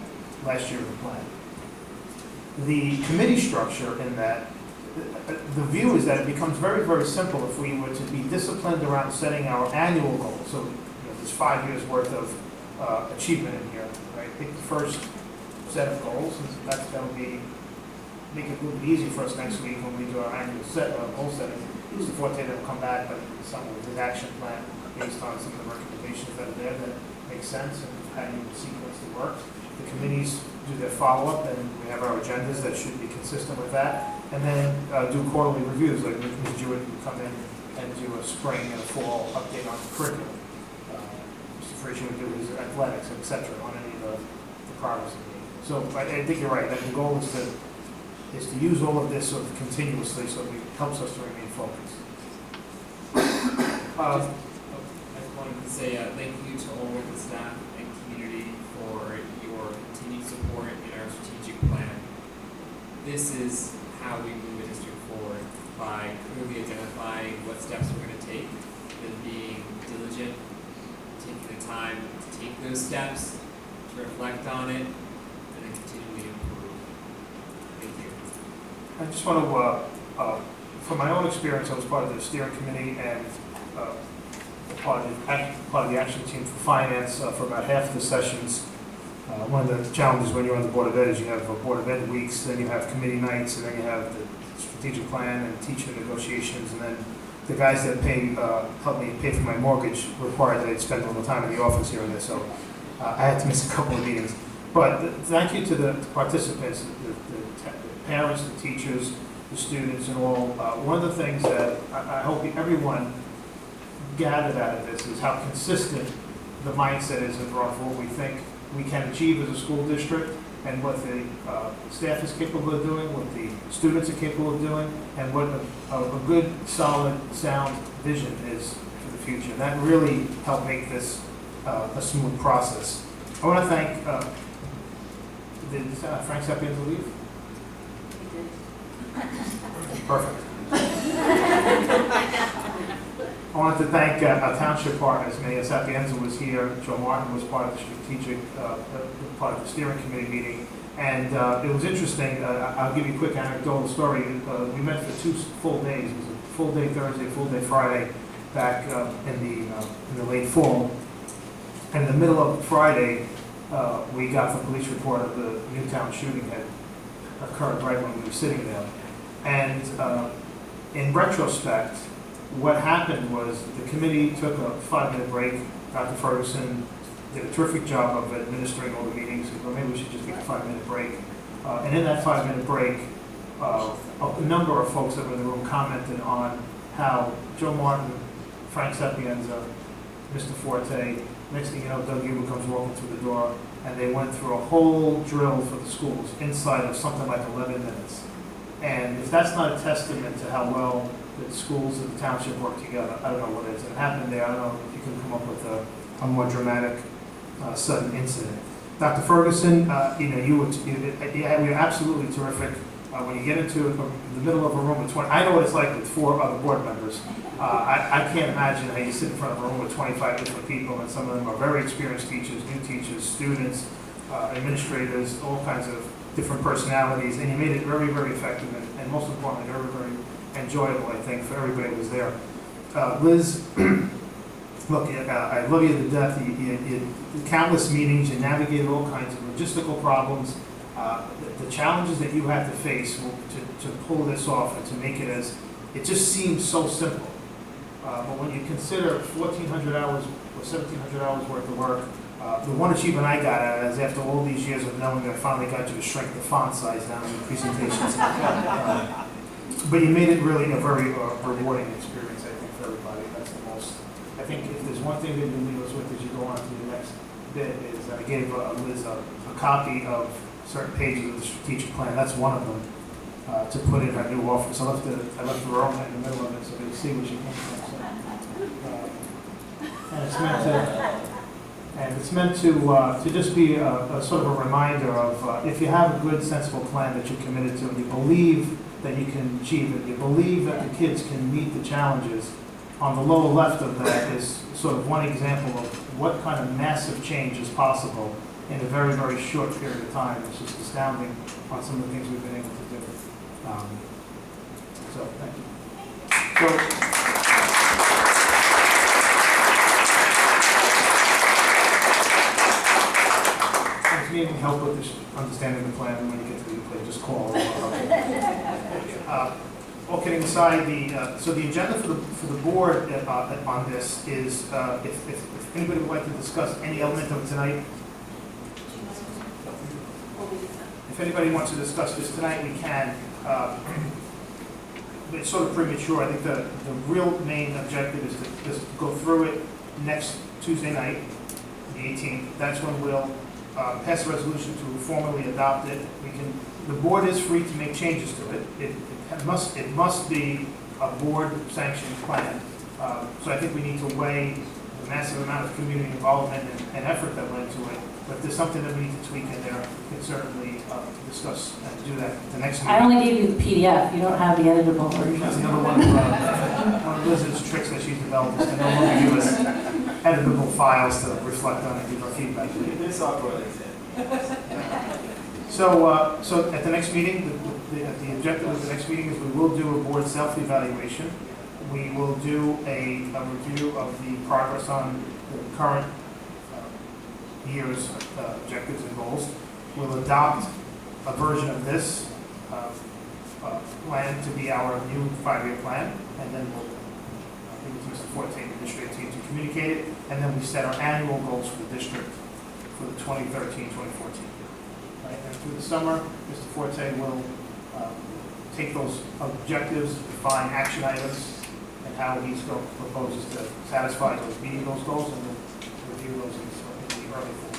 last year of the plan. The committee structure in that, the view is that it becomes very, very simple if we were to be disciplined around setting our annual goals. So there's 5 years worth of achievement in here, right? Pick the first set of goals, and that'll be make it a little bit easier for us next week when we do our annual goal setting. Mr. Forte will come back, but some with his action plan based on some of the recommendations that are there that make sense and how you sequence the work. The committees do their follow-up, and we have our agendas that should be consistent with that. And then do quarterly reviews, like Ms. Jewett would come in and do a spring and a fall update on the curriculum. Mr. Frazier would do his athletics, et cetera, on any of the progress of the meeting. So I think you're right, that the goal is to is to use all of this sort of continuously so it helps us to remain focused. I just wanted to say thank you to all of the staff and community for your continued support in our strategic plan. This is how we move the district forward, by clearly identifying what steps we're going to take, then being diligent, taking the time to take those steps, to reflect on it, and then continually improve. Thank you. I just want to, from my own experience, I was part of the steering committee and part of the action team for finance for about half of the sessions. One of the challenges when you're on the Board of Ed is you have Board of Ed weeks, then you have committee nights, and then you have the strategic plan and teacher negotiations, and then the guys that helped me pay for my mortgage required that I'd spend a little time in the office here and there, so I had to miss a couple of meetings. But thank you to the participants, the parents, the teachers, the students, and all. One of the things that I hope everyone gathered out of this is how consistent the mindset is in Verona for what we think we can achieve as a school district, and what the staff is capable of doing, what the students are capable of doing, and what a good, solid, sound vision is for the future. That really helped make this a smooth process. I want to thank, did Frank Sapienza leave? Perfect. I wanted to thank our township partners. Mayor Sapienza was here. Joe Martin was part of the strategic, part of the steering committee meeting. And it was interesting. I'll give you a quick anecdotal story. We met for 2 full days. It was a full day Thursday, full day Friday, back in the late fall. And in the middle of Friday, we got the police report of the Newtown shooting had occurred right when we were sitting there. And in retrospect, what happened was the committee took a 5-minute break. Dr. Ferguson did a terrific job of administering all the meetings. He said, well, maybe we should just take a 5-minute break. And in that 5-minute break, a number of folks that were in the room commented on how Joe Martin, Frank Sapienza, Mr. Forte, next thing you know, Doug Huber comes walking through the door, and they went through a whole drill for the schools inside of something like 11 minutes. And if that's not a testament to how well the schools and the township work together, I don't know what is. It happened there. I don't know if you can come up with a more dramatic, sudden incident. Dr. Ferguson, you were absolutely terrific. When you get into the middle of a room with 20, I know what it's like with 4 other board members. I can't imagine how you sit in front of a room with 25 different people, and some of them are very experienced teachers, new teachers, students, administrators, all kinds of different personalities, and you made it very, very effective, and most importantly, very, very enjoyable, I think, for everybody who was there. Liz, look, I love you to death. You countless meetings, you navigated all kinds of logistical problems. The challenges that you had to face to pull this off and to make it it just seems so simple. But when you consider 1,400 hours or 1,700 hours worth of work, the one achievement I got out of it is after all these years of knowing that I finally got you to shrink the font size down in the presentations. But you made it really a very rewarding experience, I think, for everybody. That's the most. I think if there's one thing that you leave us with as you go on to the next bit is I gave Liz a copy of certain pages of the strategic plan. That's one of them to put in her new office. I left Verona in the middle of it so they can see where she came from. So, and it's meant to just be a sort of a reminder of if you have a good, sensible plan that you're committed to, and you believe that you can achieve it, you believe that the kids can meet the challenges. On the lower left of that is sort of one example of what kind of massive change is possible in a very, very short period of time. It's just astounding on some of the things we've been able to do. So, thank you. So, if you need any help with this, understanding the plan, when you get to the play, just call. All kidding aside, so the agenda for the board on this is if anybody would like to discuss any element of it tonight. If anybody wants to discuss this tonight, we can. It's sort of premature. I think the real main objective is to just go through it next Tuesday night, the 18th. That's when we'll pass a resolution to formally adopt it. The board is free to make changes to it. It must be a board-sanctioned plan. So I think we need to weigh the massive amount of community involvement and effort that went into it. But if there's something that we need to tweak in there, we can certainly discuss and do that at the next meeting. I only gave you the PDF, you don't have the editable version. That's another one of Liz's tricks that she's developed, is to no longer give us editable files to reflect on and give our feedback. This software is it. So at the next meeting, the objective of the next meeting is we will do a board self-evaluation. We will do a review of the progress on the current year's objectives and goals. We'll adopt a version of this plan to be our new 5-year plan, and then we'll give it to Mr. Forte and the administrative team to communicate it, and then we set our annual goals for the district for the 2013-2014. Right? And through the summer, Mr. Forte will take those objectives, define action items, and how he proposes to satisfy those, meeting those goals, and then review those in the early fall.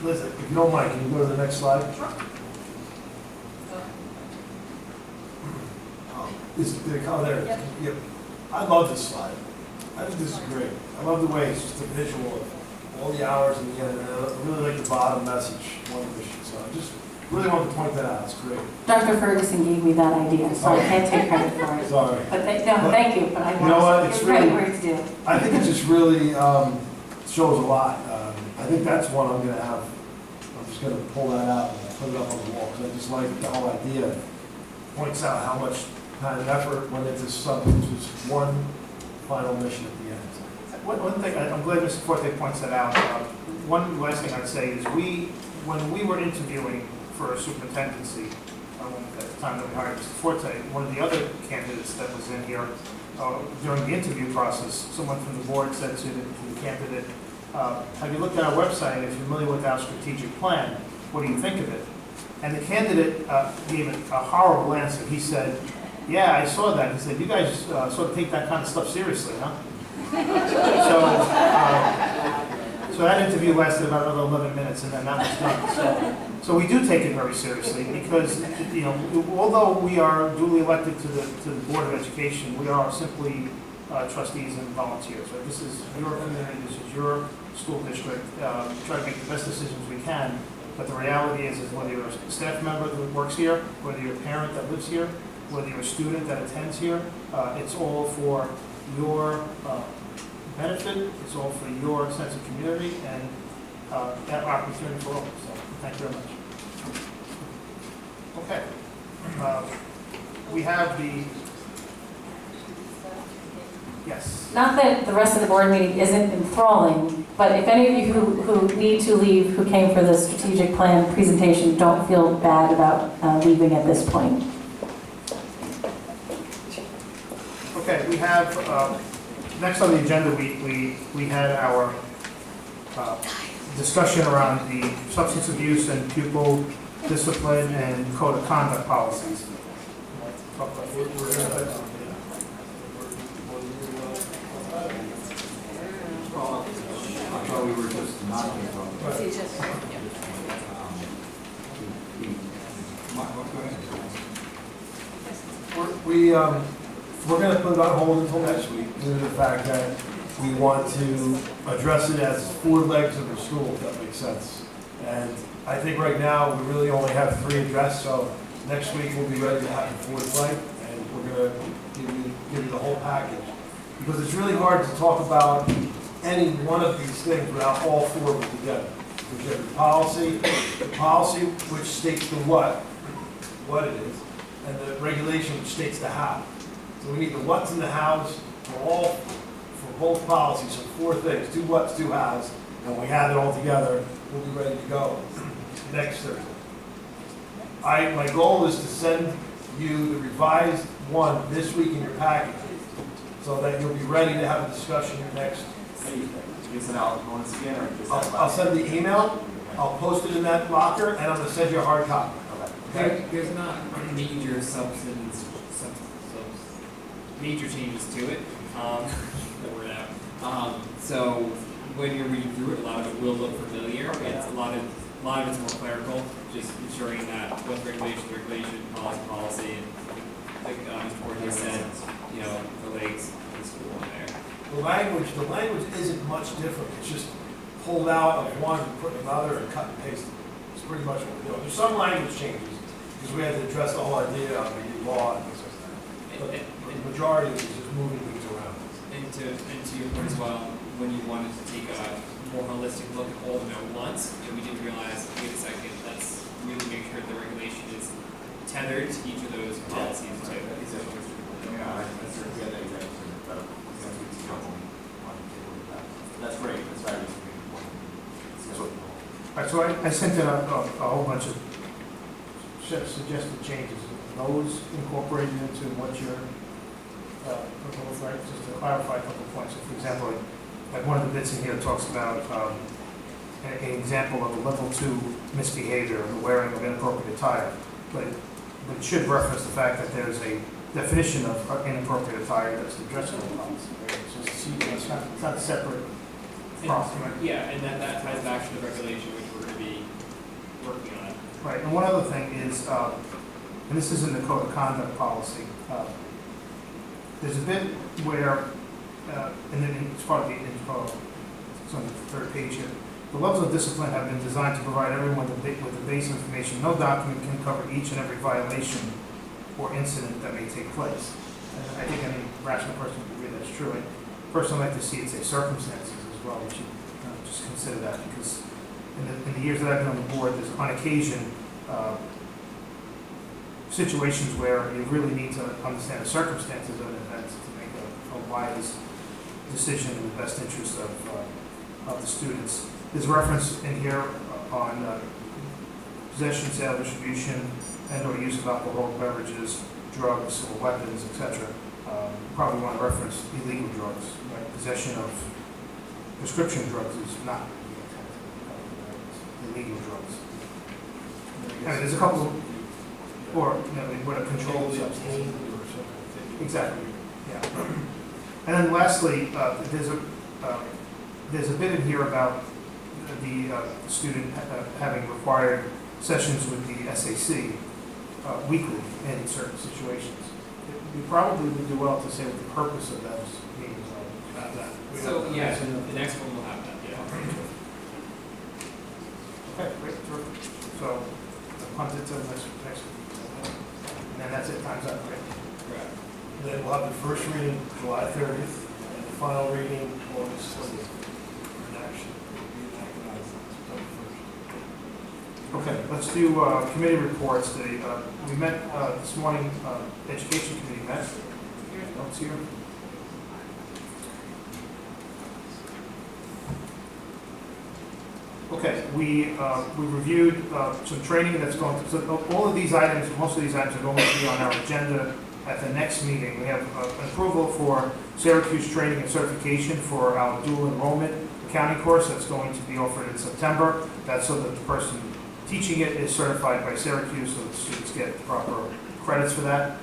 Liz, if you don't mind, can you go to the next slide? There. Yep. I love this slide. I think this is great. I love the way it's just a visual of all the hours and the end. I really like the bottom message, one mission. So I just really wanted to point that out. It's great. Dr. Ferguson gave me that idea, so I can't take credit for it. Sorry. But thank you, but I You know what? It's really great to do. I think it just really shows a lot. I think that's one I'm going to have. I'm just going to pull that out and put it up on the wall because I just like the whole idea. Points out how much time and effort went into something which was one final mission at the end. One thing, I'm glad Mr. Forte points that out. One last thing I'd say is when we were interviewing for a superintendency, at the time that we hired Mr. Forte, one of the other candidates that was in here, during the interview process, someone from the board said to the candidate, have you looked at our website? If you're familiar with our strategic plan, what do you think of it? And the candidate gave it a horrible answer. He said, yeah, I saw that. He said, you guys sort of take that kind of stuff seriously, huh? So that interview lasted about another 11 minutes, and then that was done. So we do take it very seriously because, you know, although we are duly elected to the Board of Education, we are simply trustees and volunteers. Right? This is your community. This is your school district. We try to make the best decisions we can. But the reality is whether you're a staff member that works here, whether you're a parent that lives here, whether you're a student that attends here, it's all for your benefit, it's all for your sense of community and that opportunity for all. So thank you very much. Okay. We have the, yes. Not that the rest of the board meeting isn't enthralling, but if any of you who need to leave, who came for the strategic plan presentation, don't feel bad about leaving at this point. Okay, we have, next on the agenda, we had our discussion around the substance abuse and pupil discipline and code of conduct policies. I thought we were just not going to talk about it. We're going to put it on hold until next week due to the fact that we want to address it as 4 legs of the stool, if that makes sense. And I think right now we really only have 3 addressed, so next week we'll be ready to have the 4th leg, and we're going to give you the whole package. Because it's really hard to talk about any one of these things without all 4 of them together. Because you have the policy which states the what it is, and the regulation which states the how. So we need the what's and the hows for both policies, so 4 things, 2 what's, 2 hows, and when we have it all together, we'll be ready to go next Thursday. My goal is to send you the revised one this week in your package, so that you'll be ready to have a discussion next Tuesday. You send out once again, or just I'll send the email, I'll post it in that locker, and I'm going to send you a hard copy. Okay? There's not major major changes to it. The word out. So when you're reading through it, a lot of it will look familiar. It's a lot of it's more clerical, just ensuring that what's regulation, policy, and like Mr. Porter said, you know, relates to the school in there. The language isn't much different. It's just pulled out of one and put in another and cut and paste it. It's pretty much what we're doing. There's some language changes because we had to address the whole idea of the law and things like that. But the majority is just moving things around. And to your point as well, when you wanted to take a more holistic look at all of them at once, and we didn't realize, wait a second, let's really make sure the regulation is tethered to each of those policies too. That's great, that's very important. All right, so I sent in a whole bunch of suggested changes. Those incorporated into what you're proposing, right? Just to clarify a couple of points. So for example, like one of the bits in here talks about an example of a level 2 misbehavior, the wearing of inappropriate attire. But it should reference the fact that there's a definition of inappropriate attire that's the dress code policy. Right? It's not separate from, right? Yeah, and that ties back to the regulation which we're going to be working on. Right, and one other thing is, and this is in the code of conduct policy, there's a bit where, and then it's part of the info, it's on the third page here. The levels of discipline have been designed to provide everyone with the base information. No document can cover each and every violation or incident that may take place. And I think any rational person would agree that's true. I personally like to see it say circumstances as well. We should just consider that because in the years that I've been on the board, there's on occasion situations where you really need to understand the circumstances of an event to make a wise decision in the best interest of the students. There's reference in here on possession, sale, distribution, and or use of alcoholic beverages, drugs, or weapons, etc. Probably want to reference illegal drugs. Right? Possession of prescription drugs is not illegal drugs. And there's a couple of, or what a controlled substance. Exactly. Yeah. And then lastly, there's a bit in here about the student having required sessions with the SAC weekly in certain situations. We probably would do well to say what the purpose of those meetings are. So yeah, the next one will have that. Yeah. Okay, great, terrific. So punt it to the next week. And then that's it, time's up, right? Correct. Then we'll have the first reading July 30th and the final reading August 20th. Okay, let's do committee reports. We met this morning, Education Committee met. Notes here. Okay, we reviewed some training that's going to, so all of these items, most of these items are going to be on our agenda at the next meeting. We have approval for Syracuse training and certification for our dual enrollment accounting course that's going to be offered in September. That's so that the person teaching it is certified by Syracuse, so the students get proper credits for that.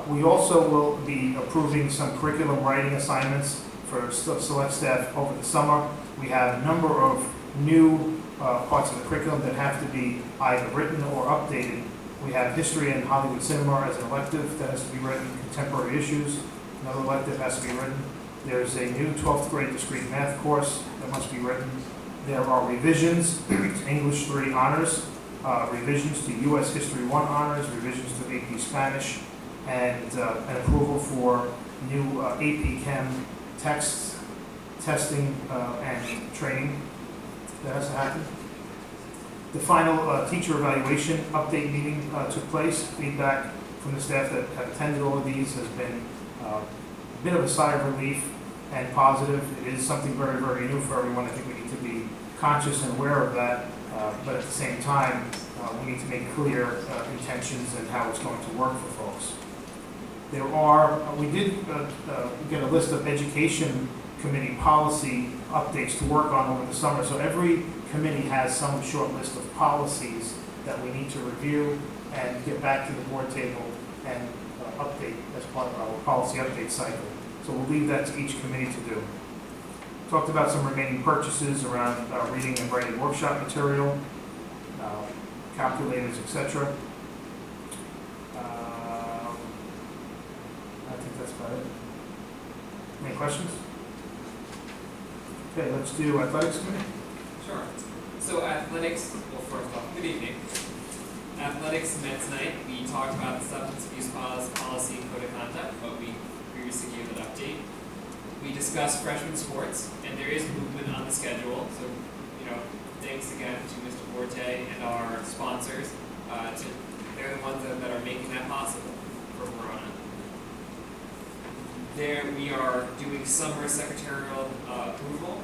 We also will be approving some curriculum writing assignments for select staff over the summer. We have a number of new parts of the curriculum that have to be either written or updated. We have history and Hollywood cinema as an elective that has to be written, contemporary issues, another elective has to be written. There's a new 12th grade discrete math course that must be written. There are revisions to English 3 honors, revisions to U.S. History 1 honors, revisions to AP Spanish, and an approval for new AP Chem text, testing, and training that has to happen. The final teacher evaluation update meeting took place. Feedback from the staff that have attended all of these has been a bit of a sigh of relief and positive. It is something very, very new for everyone. I think we need to be conscious and aware of that, but at the same time, we need to make clear intentions and how it's going to work for folks. We did get a list of education committee policy updates to work on over the summer. So every committee has some short list of policies that we need to review and get back to the board table and update as part of our policy update cycle. So we'll leave that to each committee to do. Talked about some remaining purchases around reading and writing workshop material, calculators, etc. I think that's about it. Any questions? Okay, let's do athletics committee. Sure. So athletics, well, first off, good evening. Athletics met tonight. We talked about the substance abuse policy and code of conduct, but we previously gave an update. We discussed freshman sports, and there is movement on the schedule. So, thanks again to Mr. Forte and our sponsors. They're the ones that are making that possible for Verona. There, we are doing summer secretarial approval.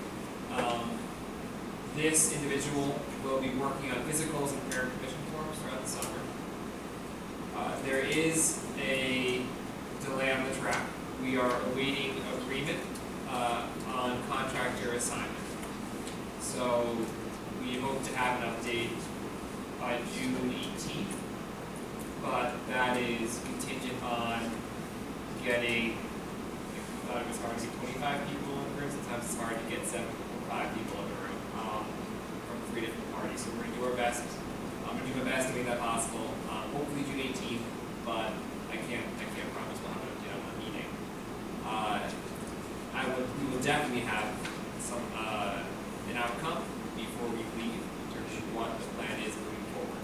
This individual will be working on physicals and parent permission forms throughout the summer. There is a delay on the track. We are awaiting agreement on contractor assignment. So we hope to have an update by June 18th, but that is contingent on getting, I thought it was hard to get 25 people in the room. Sometimes it's hard to get 5 people in the room from 3 different parties. So we're going to do our best. I'm going to do my best to make that possible. Hopefully June 18th, but I can't promise we'll have an update on the meeting. We will definitely have an outcome before we leave in terms of what the plan is moving forward.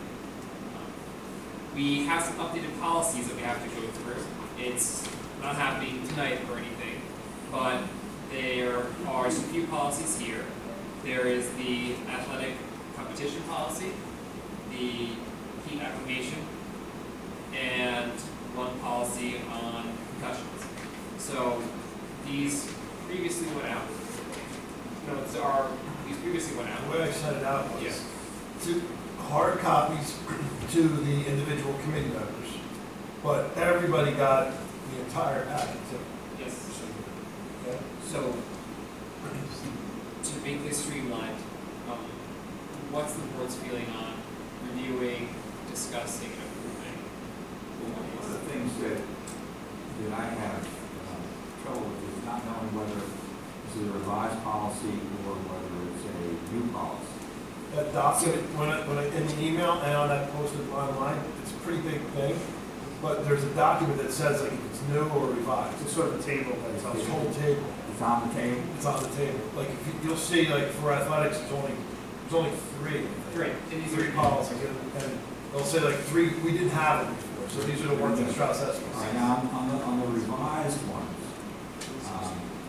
We have some updated policies that we have to go through. It's not happening tonight or anything, but there are some few policies here. There is the athletic competition policy, the heat acclimation, and one policy on concussions. So these previously went out. These previously went out. The way I sent it out was Yes. to hard copies to the individual committee members, but everybody got the entire packet too. Yes. Okay? So to make this streamlined, what's the board's feeling on reviewing, discussing, and approving? One of the things that I have trouble with is not knowing whether this is a revised policy or whether it's a new policy. That document, in the email and on that posted online, it's a pretty big thing, but there's a document that says like if it's new or revised. It's sort of a table that tells It's a you. whole table. It's on the table. It's on the table. Like if you'll see, like for athletics, there's only three. And these Three are policies, and they'll say like three, we didn't have them before, so these are the ones that Strauss has. All right, now, on the revised ones,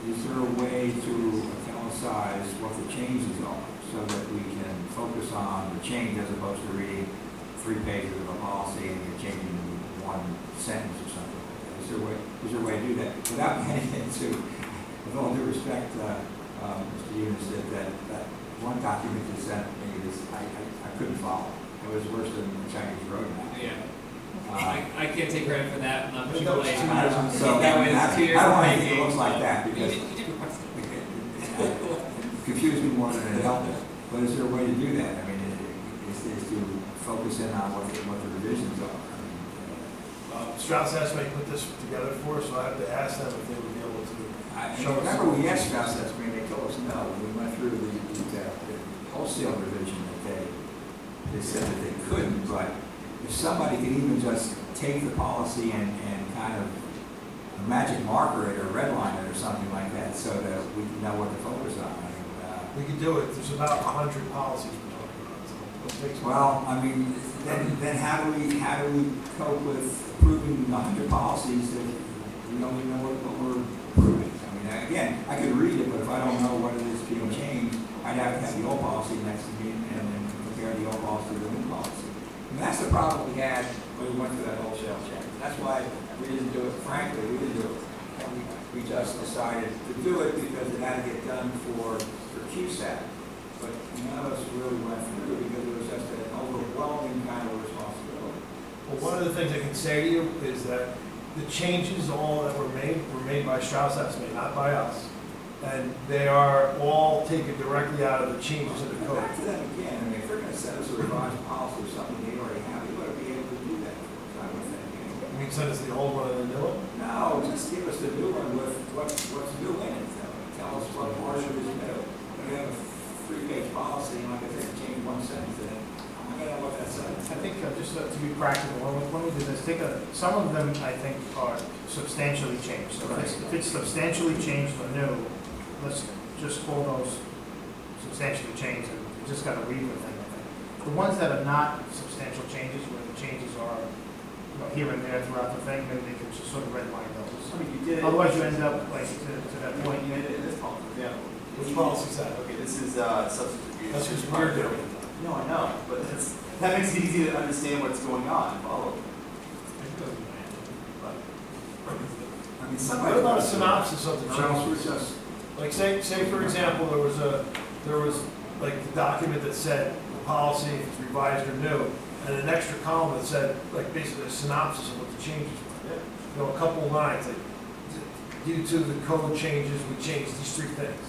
is there a way to italicize what the changes are so that we can focus on the change as opposed to reading 3 pages of a policy and you're changing 1 sentence or something like that? Is there a way to do that without getting into, with all due respect, Mr. Eunice, that one document you sent me I couldn't follow. It was worse than the Chinese road map. Yeah. I can't take credit for that. I'm not That was particularly. 2 years ago. So that was 2 years I don't want in anything that making. looks like that You because did request it. it confused me more than it helped me. But is there a way to do that? I mean, is to focus in on what the revisions are? Strauss asked me to put this together for us, so I have to ask them if they would be able to. I Show us. remember we asked Strauss that, and they told us no. When we went through the wholesale revision that they said that they couldn't, but if somebody could even just take the policy and kind of magic marker it or redline it or something like that so that we can know what to focus on. I mean, We could do it. There's about 100 policies we're talking about, so it takes. well, I mean, then how do we cope with approving 100 policies that we don't even know what we're approving? I mean, again, I could read it, but if I don't know what it is being changed, I'd have to have the old policy next to me and then compare the old policy to the new policy. And that's the problem we had when we went through that wholesale check. That's why we didn't do it. Frankly, we didn't do it. We just decided to do it because it had to get done for QSAT. But none of us really went through because it was just an overwhelming kind of responsibility. Well, one of the things I can say to you is that the changes all that were made by Strauss Esme, not by us. And they are all taken directly out of the changes in the But code. back to them again, I mean, if they're going to send us a revised policy or something they already have, they ought to be able to do that for us, I would think. You mean send us the old one and the new one? No, just give us the new one with what's new in it. Tell us what part of it is better sense, and I'm not gonna look at that. I think just to be practical, when we do this, some of them I think are substantially changed. So if it's substantially changed or new, let's just call those substantially changed, and you just got to read the thing, I think. The ones that are not substantial changes, where the changes are, you know, here and there throughout the thing, maybe they can just sort of redline those. I mean, you did it. Otherwise, you end up like to that point. You did it in this policy, for example. Which policy is that? Okay, this is substance abuse. That's just weird doing it. No, I know, but that makes it easy to understand what's going on, follow. I mean, What about a synopsis of the Synopsis. changes? Like say for example, there was like the document that said the policy, if it's revised or new, and an extra column that said, like basically a synopsis of what the changes were. You know, a couple lines, like, due to the code changes, we changed these three things.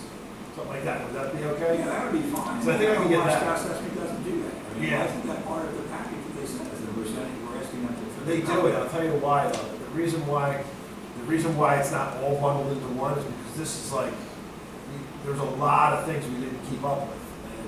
Something like that, would that be okay? Yeah, that would be fine. So I think I can get that. Assessment doesn't do that. I mean, Yeah. I think that part of the package that they sent us, that we're asking them to. They do it, I'll tell you why though. The reason why it's not all bundled into one is because this is like, there's a lot of things we didn't keep up with. And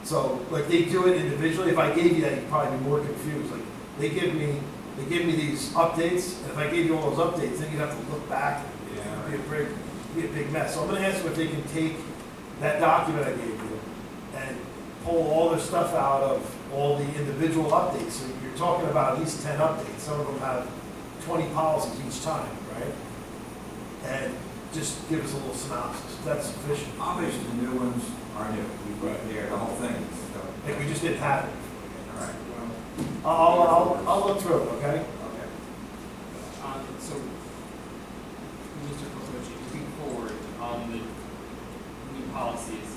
so, like, they do it individually. If I gave you that, you'd probably be more confused. Like, they give me these updates, and if I gave you all those updates, then you'd have to look back. Yeah. It'd be a big mess. So I'm gonna ask them if they can take that document I gave you and pull all the stuff out of all the individual updates. So you're talking about at least 10 updates. Some of them have 20 policies each time, right? And just give us a little synopsis. That's sufficient. Obviously, the new ones are new. We've got there, the whole thing. So. Like we just didn't have it. All right, well. I'll look through it, okay? Okay. So, Mr. Kosochi, moving forward on the new policies,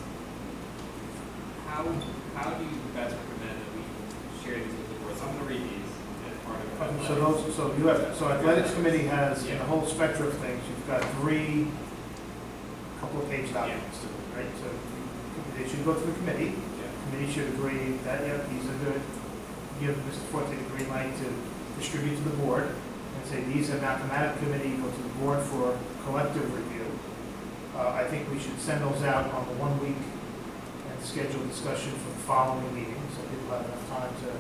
how do you best recommend that we share these with the board? So I'm going to read these as part of it. So athletics committee has, in the whole spectrum of things, you've got couple of page documents to it, right? So they should go to the committee. Committee should agree that, yeah, these are good. Give Mr. Forte the green light to distribute to the board and say, these have now come out of committee, go to the board for collective review. I think we should send those out on the 1 week and schedule discussion for the following meeting, so people have enough time to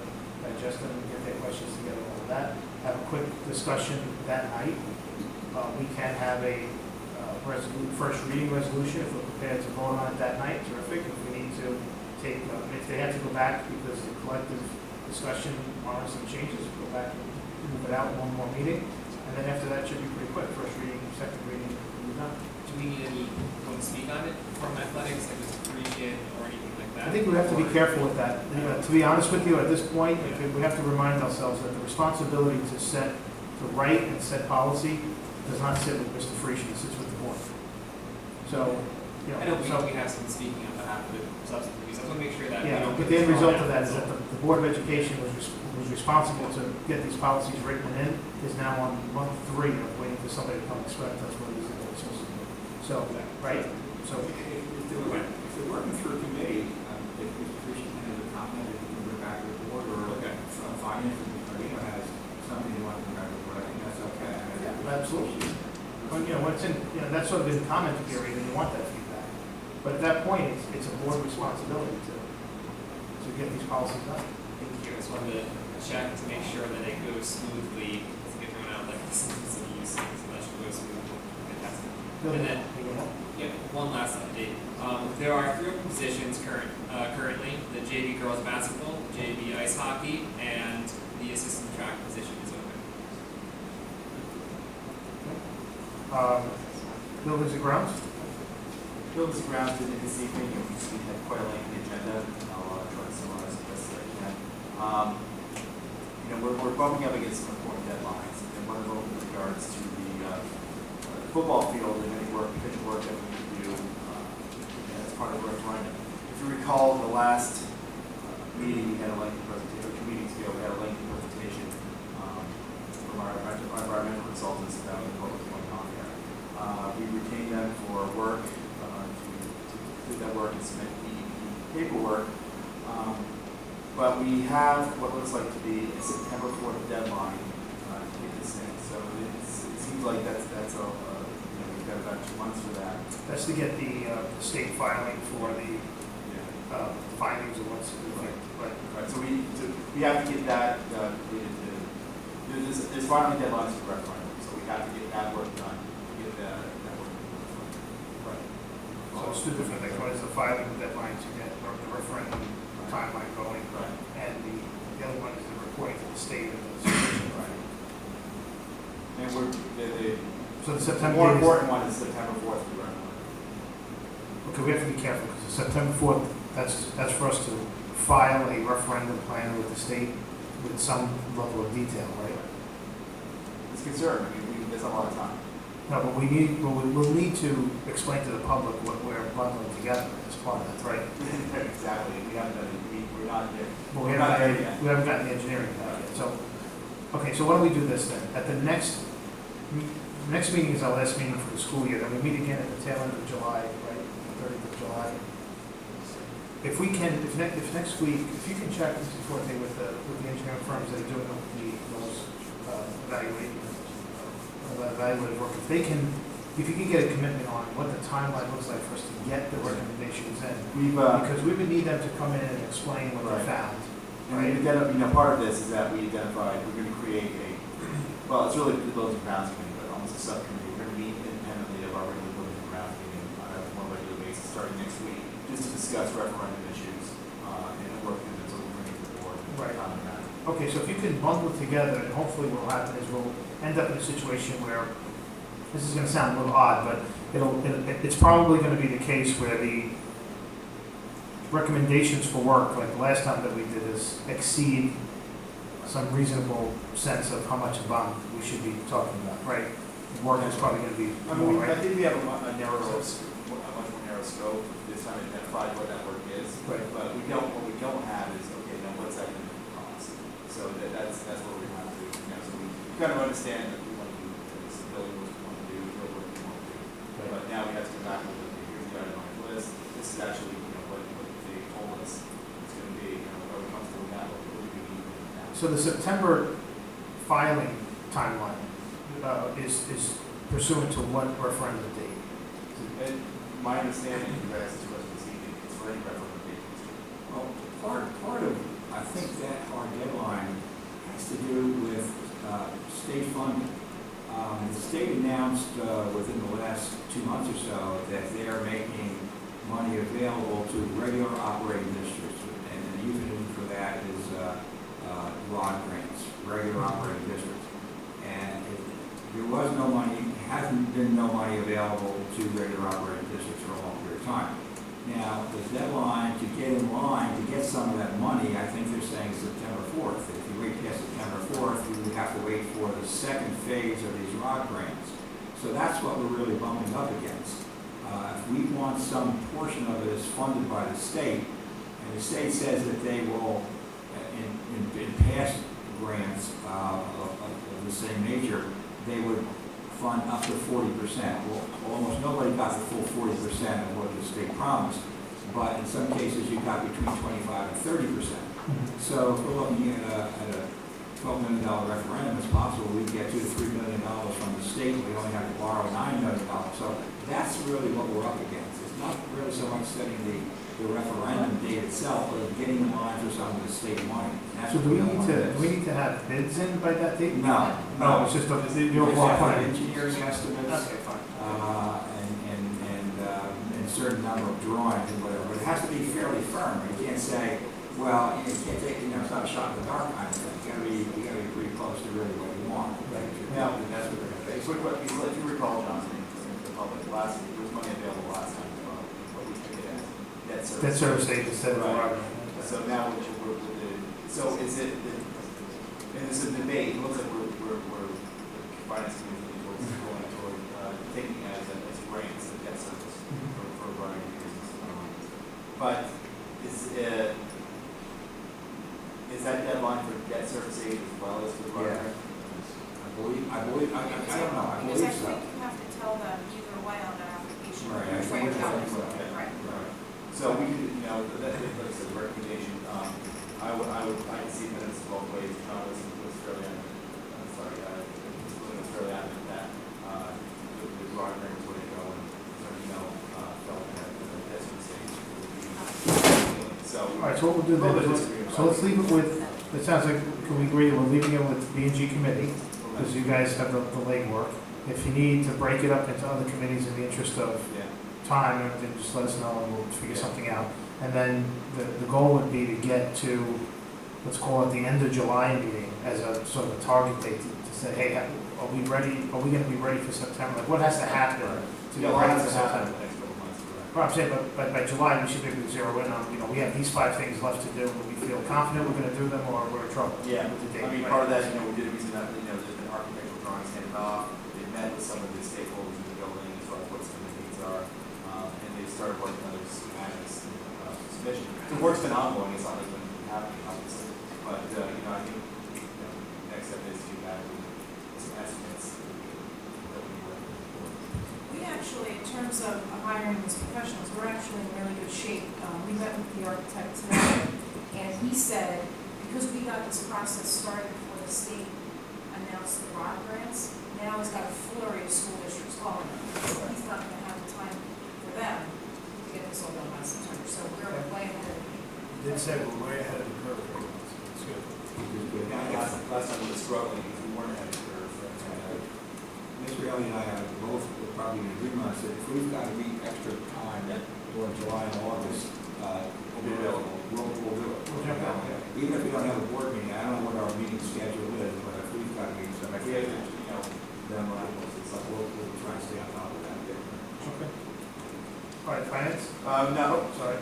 digest them and get their questions together, all of that. Have a quick discussion that night. We can have a first reading resolution if we're prepared to vote on it that night, terrific. If we need to take, if they have to go back because the collective discussion on some changes, go back and move it out one more meeting. And then after that should be pretty quick, first reading, second reading, we're done. Do we need anyone to speak on it from athletics, like Mr. Parisian or anything like that? I think we have to be careful with that. You know, to be honest with you, at this point, we have to remind ourselves that the responsibility to write and set policy does not sit with Mr. Frisch, it sits with the board. So, you I know know, we have someone speaking on behalf of the substance abuse. I want to make sure that we yeah, don't but get the end thrown result out. of that is that the Board of Education was responsible to get these policies written in, is now on month 3 of waiting for somebody to come explain to us what it is that they're supposed to do. So, right, so, If they're working through a committee, if Mr. Christian has a comment, if you can bring back to the board, or finance, or has something you want to bring back to the board, I think that's okay. absolutely. But, you know, when it's in, you know, that's sort of in comment period, and you want that feedback. But at that point, it's a board responsibility to get these policies done. Thank you. I just wanted to check to make sure that it goes smoothly. It doesn't get thrown out like the substance abuse, so that should go smoothly. Fantastic. And then, one last update. There are 3 open positions currently: the JV girls basketball, JV ice hockey, and the assistant track position is open. Buildings and grounds? Buildings and grounds did it this evening, and we had quite a lengthy agenda, and I'll try to summarize the best that I can. You know, we're bumping up against some important deadlines, and one of them with regards to the football field and any pitch work that we need to do as part of our referendum. If you recall, the last meeting, we had a lengthy presentation, 2 meetings ago, we had a lengthy presentation from our environmental consultants about what was going on there. We retained them for work, to do that work and submit the paperwork. But we have what looks like to be a September 4th deadline to get this in. So it seems like that's we've got about 2 months for that. That's to get the state filing for the findings of what's, but Right, so we have to get that completed to, there's finally deadlines for referendum, so we have to get that work done, get that work done. right. So it's two different things. One is the filing deadline to get the referendum timeline going, Right. and the other one is the reporting to the state of the situation. Right. And we're, So the the September more date is, important one is September 4th, the referendum. okay, we have to be careful, because the September 4th, that's for us to file a referendum plan with the state with some level of detail, right? It's concerned, I mean, there's a lot of time. No, but we'll need to explain to the public what we're bundling together as part of that, right? Exactly, we haven't done it, we're not there. Well, We're not there yet. we haven't gotten the engineering back yet, so, okay, so why don't we do this then? At the next meeting is our last meeting for the school year, then we meet again at the tail end of July, right, the 30th of July. If we can, if next week, if you can check, Mr. Forte, with the engineering firms that are doing those evaluative work, if you can get a commitment on what the timeline looks like for us to get the recommendations in, because we would need them to come in and explain what they Right. found. And we part of this is that we identified, we're going to create well, it's really the buildings and grounds committee, but almost a subcommittee. We're going to meet independently of our regular buildings and grounds meeting on a more regular basis starting next week, just to discuss referendum issues and work through them so we bring it to the board. Right. On that. Okay, so if you can bundle it together, and hopefully what will happen is we'll end up in a situation where, this is gonna sound a little odd, but it's probably gonna be the case where the recommendations for work, like the last time that we did this, exceed some reasonable sense of how much amount we should be talking about, right? Work is probably gonna be I more, mean, I right? think we have a much more narrow scope this time to identify what that work is. Right. But what we don't have is, okay, now what's that going to cost? So that's what we're going to have to do. So we kind of understand that we want to do this, building what we want to do, build what we want to do. Right. But now we have to come back with, okay, here's the item on the list. This is actually, what they told us it's going to be, are we comfortable with that? What do we need now? So the September filing timeline is pursuant to what referendum date? And my understanding, you guys, this evening, is for any referendum date. Well, part of, I think that our deadline has to do with state funding. The state announced within the last 2 months or so that they are making money available to regular operating districts, and the euphemism for that is ROD grants, regular operating districts. And there was no money, hasn't been no money available to regular operating districts for a long period of time. Now, the deadline to get in line to get some of that money, I think they're saying September 4th. If you wait past September 4th, you would have to wait for the second phase of these ROD grants. So that's what we're really bumping up against. If we want some portion of it is funded by the state, and the state says that they will, in past grants of the same nature, they would fund up to 40%. Well, almost nobody got the full 40% of what the state promised, but in some cases you got between 25 and 30%. So if we're looking at a $12 million referendum, it's possible we get $2 to $3 million from the state. We only have to borrow $9 million. So that's really what we're up against. It's not really so much setting the referendum date itself, but getting in line for some of the state money. That's So what do we need to have bids in by that date? No. No, it's just the We overall just have plan. engineering estimates. Okay, fine. And a certain number of drawings and whatever, but it has to be fairly firm. You can't say, well, you can't take, it's not a shot in the dark kind of thing. You gotta be pretty close to really what you want. Now, That's what they're gonna face. if you recall, Johnson, the public, there was money available last time, but we took it as debt service. Debt service date instead of Right. ROD. So now so is it, and this is a debate, it looks like we're finance committee is going toward taking as grants the debt service for a variety of reasons. But is that deadline for debt service aid as well as for the ROD? I believe, I don't know, I Because believe I so. think you have to tell them either way on that application. Right, I which think way it's it goes. okay. Right. So we could, like I said, the recommendation, I can see that it's both ways. John was fairly adamant that the broad range way to go, and felt that the testing stage would be All right, so what we'll do then is, so let's leave it with, it sounds like, can we agree that we're leaving it with B&G committee, because you guys have the legwork. If you need to break it up into other committees in the interest of Yeah. time, then just let us know and we'll figure something out. And then the goal would be to get to, let's call it the end of July meeting as a sort of a target date to say, hey, are we ready, are we gonna be ready for September? Like, what has to happen to Yeah, get a lot ready has for to happen September? in the next couple months, correct. Well, I'm saying, but by July, we should be able to zero in on, we have these 5 things left to do, but we feel confident we're gonna do them, or we're in trouble with Yeah, the date. I mean, right? part of that, we did a reason that, there's been architectural drawings handed off, they met with some of the stakeholders in the building as far as what some of the needs are, and they started working on those schematics, submission. The work's been ongoing, it's not like it's been happening, obviously, but, I think, next step is to have some estimates that we work for. We actually, in terms of hiring these professionals, we're actually in really good shape. We met with the architect today, and he said, because we got this process started before the state announced the ROD grants, now he's got a flurry of school districts calling him. So he's not gonna have the time for them to get this all done by September, so we're way ahead of the game. You did say we're way ahead of the curve. It's good. Last time we were struggling because we weren't ahead of the curve. Mr. Elliott and I are both probably in agreement on that if we've got to meet extra time during July and August, We'll be available. We'll do it. We'll jump on it. Even if we don't have a board meeting, I don't know what our meeting schedule is, but if we've got to meet some We extra have, time, then we'll try and stay on top of that. Okay. All right, finance? No, Sorry.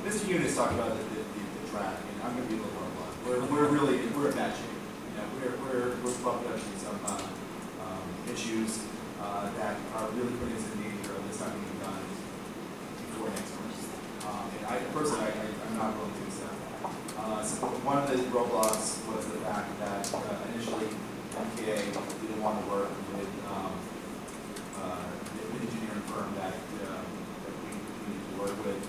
Mr. Eunice talked about the track, and I'm gonna be a little more blunt. We're in bad shape. We're bumping up to some, issues, that are really putting us in danger of this not being done before next month. And I'm not willing to accept that. So one of the roadblocks was the fact that, initially, MKA didn't want to work with, the engineering firm that we needed to work with.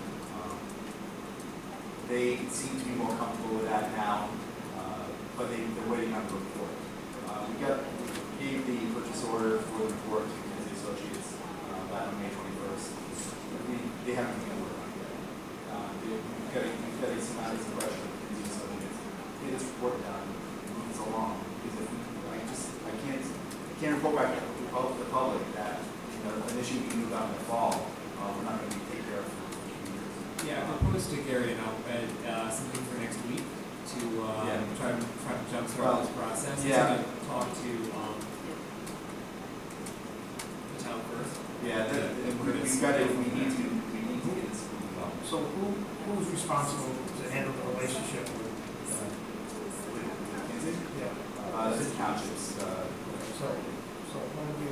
They seem to be more comfortable with that now, but they're waiting on the report. We gave the purchase order for the report to the associates back on May 21st. They haven't been working on it yet. We've got a semantic impression of the associates. Get this report done and move this along. Because I can't report back to the public that an issue we can move out in the fall, we're not going to be taken care of for a few years. Yeah, I proposed to Gary and I'll something for next week to try to jumpstart this process. Yeah. To talk to the town first. Yeah, we've got it. We need to get this moving up. So who's responsible to handle the relationship with, McKinsey? yeah? The townships. So when do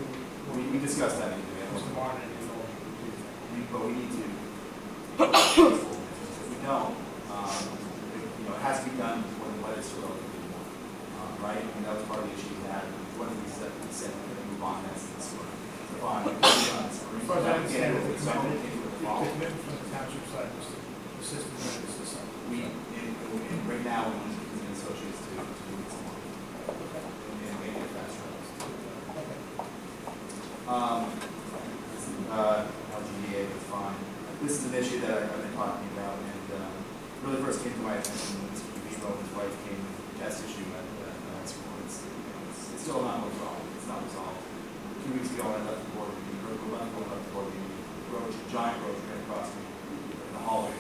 We discussed that in the Mr. Martin and you know, but we need to. If we don't, it has to be done when the weather's relatively warm, right? I mean, that was part of the issue we had. One of these that we said we're going to move on next this spring. So fine, we can do it on the spring. as far as I understand, Can't do it the with summer, commitment, can't do it with the fall. commitment from the township side was to assist in this summer. And right now, we need to associates to do it tomorrow. And make it faster. LGDA was fine. This is an issue that I've been talking about, and really first came to my attention when Mr. Vivo and his wife came to the test issue at school. It's still not resolved. It's not resolved. 2 weeks ago, when I left the board meeting, a giant roach ran across me in the hallway.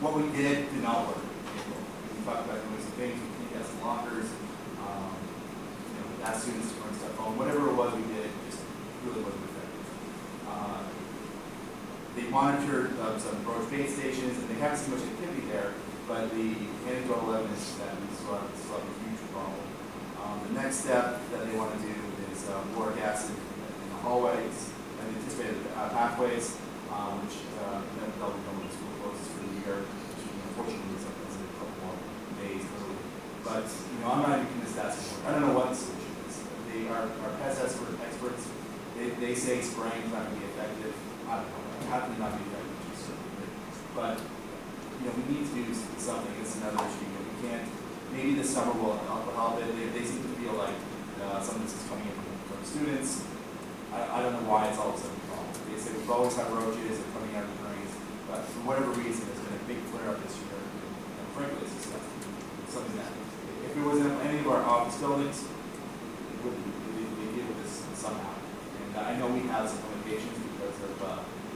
What we did not work. We talked about doing some things, we had some lockers, asked students to bring stuff home. Whatever it was we did, just really wasn't effective. They monitored some roach bait stations, and they haven't seen much activity there, but the anecdotal evidence is that we still have a huge problem. The next step that they want to do is boric acid in the hallways and anticipated pathways, which they'll become when the school closes for the year, which unfortunately is a couple more days early. But I'm not even convinced that's important. I don't know what the solution is. Our pest experts, they say spraying is not going to be effective. I don't know. How can it not be effective? But we need to do something. It's another issue. We can't. Maybe this summer will help it. They seem to feel like some of this is coming in from students. I don't know why it's all of a sudden a problem. we've always had roaches and coming out of drains, but for whatever reason, there's been a big flare up this year. And frankly, it's disgusting. It's something that, if it was in any of our office buildings, we deal with this somehow. And I know we have some limitations because of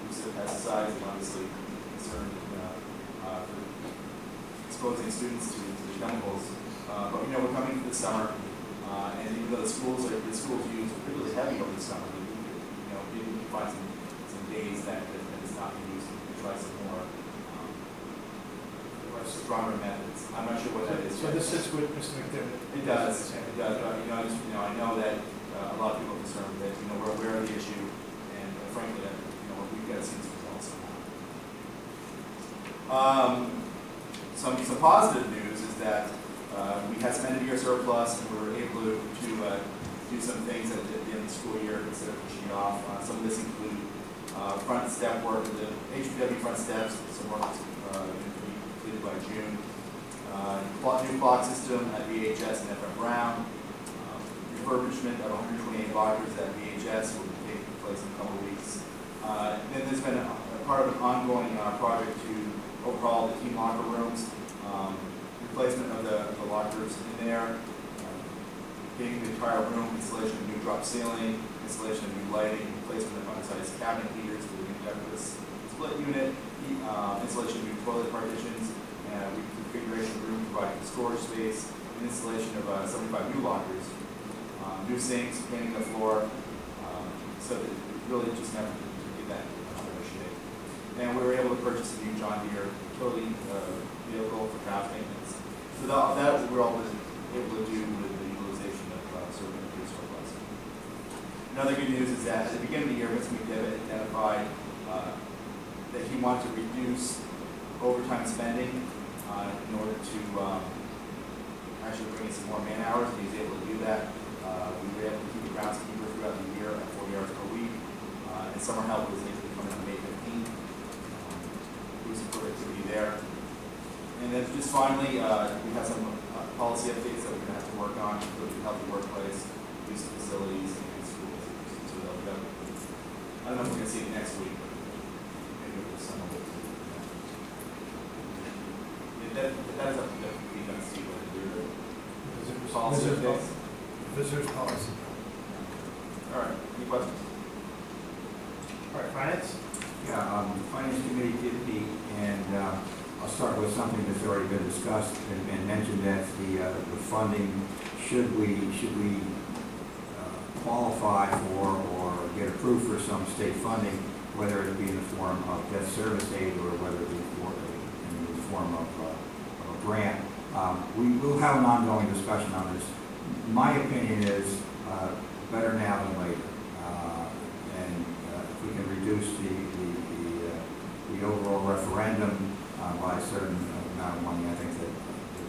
use of pesticides and obviously concern for exposing students to the chemicals. But you know, we're coming to the summer, and even though the schools use particularly heavy over the summer, we can find some days that it's not being used. We try some more stronger methods. I'm not sure what that is. So this sits with Mr. McDevitt? It does. It does. But, I know that a lot of people are concerned with it. We're aware of the issue, and frankly, we've got to see this resolved somehow. Some positive news is that we had some end-of-year surplus, and we were able to do some things at the end of the school year instead of pushing it off. Some of this include front step work with the HPW front steps, some work going to be completed by June. New clock system at VHS and FM Brown. Refurbishment of 128 lockers at VHS will be taking place in a couple of weeks. Then there's been a part of an ongoing project to overhaul the team locker rooms. Replacement of the lockers in there, getting the entire room, installation of new drop ceiling, installation of new lighting, replacement of undersized cabinet heaters for the new ductless split unit, installation of new toilet partitions, reconfiguration of the room providing storage space, and installation of 75 new lockers, new sinks, painting the floor, so that really just an effort to get that in shape. And we were able to purchase a new John Deere utility vehicle for craft maintenance. So that we're all able to do with the utilization of certain years surplus. Another good news is that at the beginning of the year, Mr. McDevitt identified that he wanted to reduce overtime spending in order to actually bring in some more man hours, and he was able to do that. We were able to keep the groundskeeper throughout the year at 40 hours per week, and summer help was able to come in on May 15th. Boost some productivity there. And then just finally, we have some policy updates that we're going to have to work on, including healthy workplace, use of facilities, and schools. So I don't know if we're going to see it next week, but maybe we'll some of it. That's up to the see what to do. Policy updates. Visitors policy. All right, any questions? All right, finance? Yeah, the Finance Committee did meet, and I'll start with something that's already been discussed and mentioned, that the funding, should we qualify for or get approved for some state funding, whether it be in the form of debt service aid or whether it be in the form of a grant. We will have an ongoing discussion on this. My opinion is better now than later, and if we can reduce the overall referendum by a certain amount of money, I think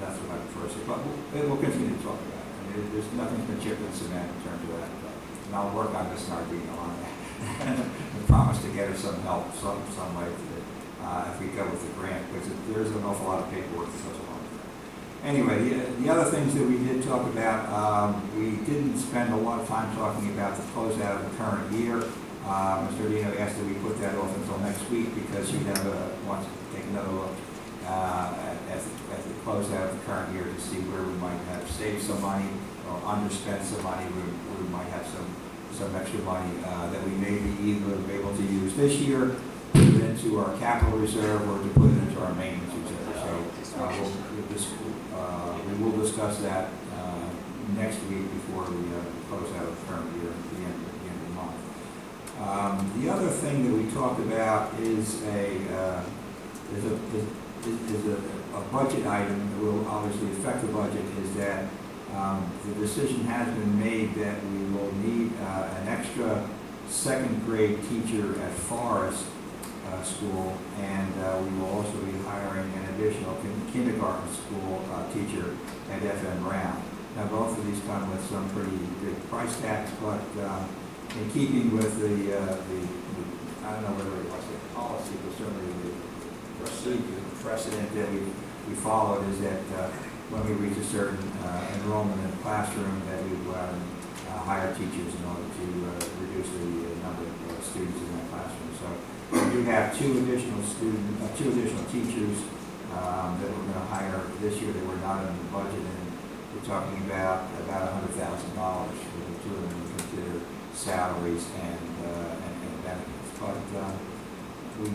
that's what I prefer to say. But we'll continue to talk about it. I mean, there's nothing's been chipped in cement in terms of that. And I'll work on this in our being on it. I promise to get her some help, some way if we go with the grant, because there's an awful lot of paperwork that goes along with that. Anyway, the other things that we did talk about, we didn't spend a lot of time talking about the closeout of the current year. Mr. Dino asked that we put that off until next week because he wants to take another look at the closeout of the current year to see where we might have saved some money or underspent some money, where we might have some extra money that we may be either able to use this year, put it into our capital reserve, or to put it into our maintenance reserve. So we will discuss that next week before we close out the current year at the end of the month. The other thing that we talked about is a budget item that will obviously affect the budget, is that the decision has been made that we will need an extra second grade teacher at Forest School, and we will also be hiring an additional kindergarten school teacher at FM Brown. Now, both of these come with some pretty big price tags, but in keeping with the I don't know whether it was the policy, but certainly the precedent that we followed is that when we reach a certain enrollment in the classroom, that we go out and hire teachers in order to reduce the number of students in that classroom. So we do have two additional teachers that we're going to hire this year that were not in the budget, and we're talking about $100,000 for the two of them to consider salaries and benefits. But we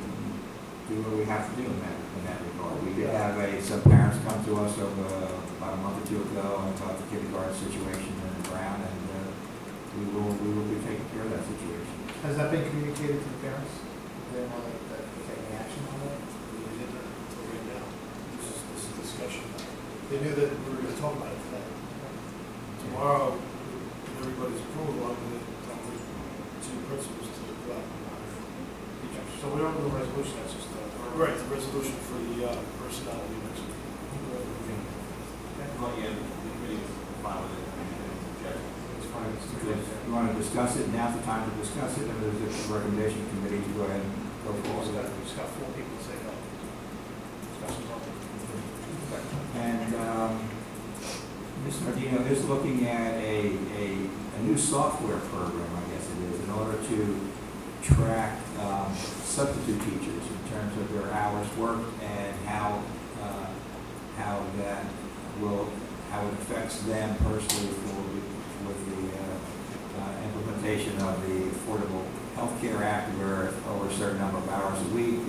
do what we have to do in that regard. We did have some parents come to us about a month or two ago about the kindergarten situation in Brown, and we will be taking care of that situation. Has that been communicated to the parents? They want that taking action on that? Right now, this is discussion. They knew that we were going to talk about it today. Tomorrow, with everybody's approval, I'm going to tell the two principals to go out and hire teachers. So we don't do a resolution, that's just Right, the resolution for the personnel we mentioned. Well, yeah, the committee is fine with it. it's fine. It's If you want to discuss it, now's the time to discuss it, and there's a recommendation committee to go ahead and go forward. It's got 4 people to say no. Discussion's on. And Mr. Nardino is looking at a new software program, I guess it is, in order to track substitute teachers in terms of their hours worked and how it affects them personally with the implementation of the Affordable Health Care Act, where over a certain number of hours a week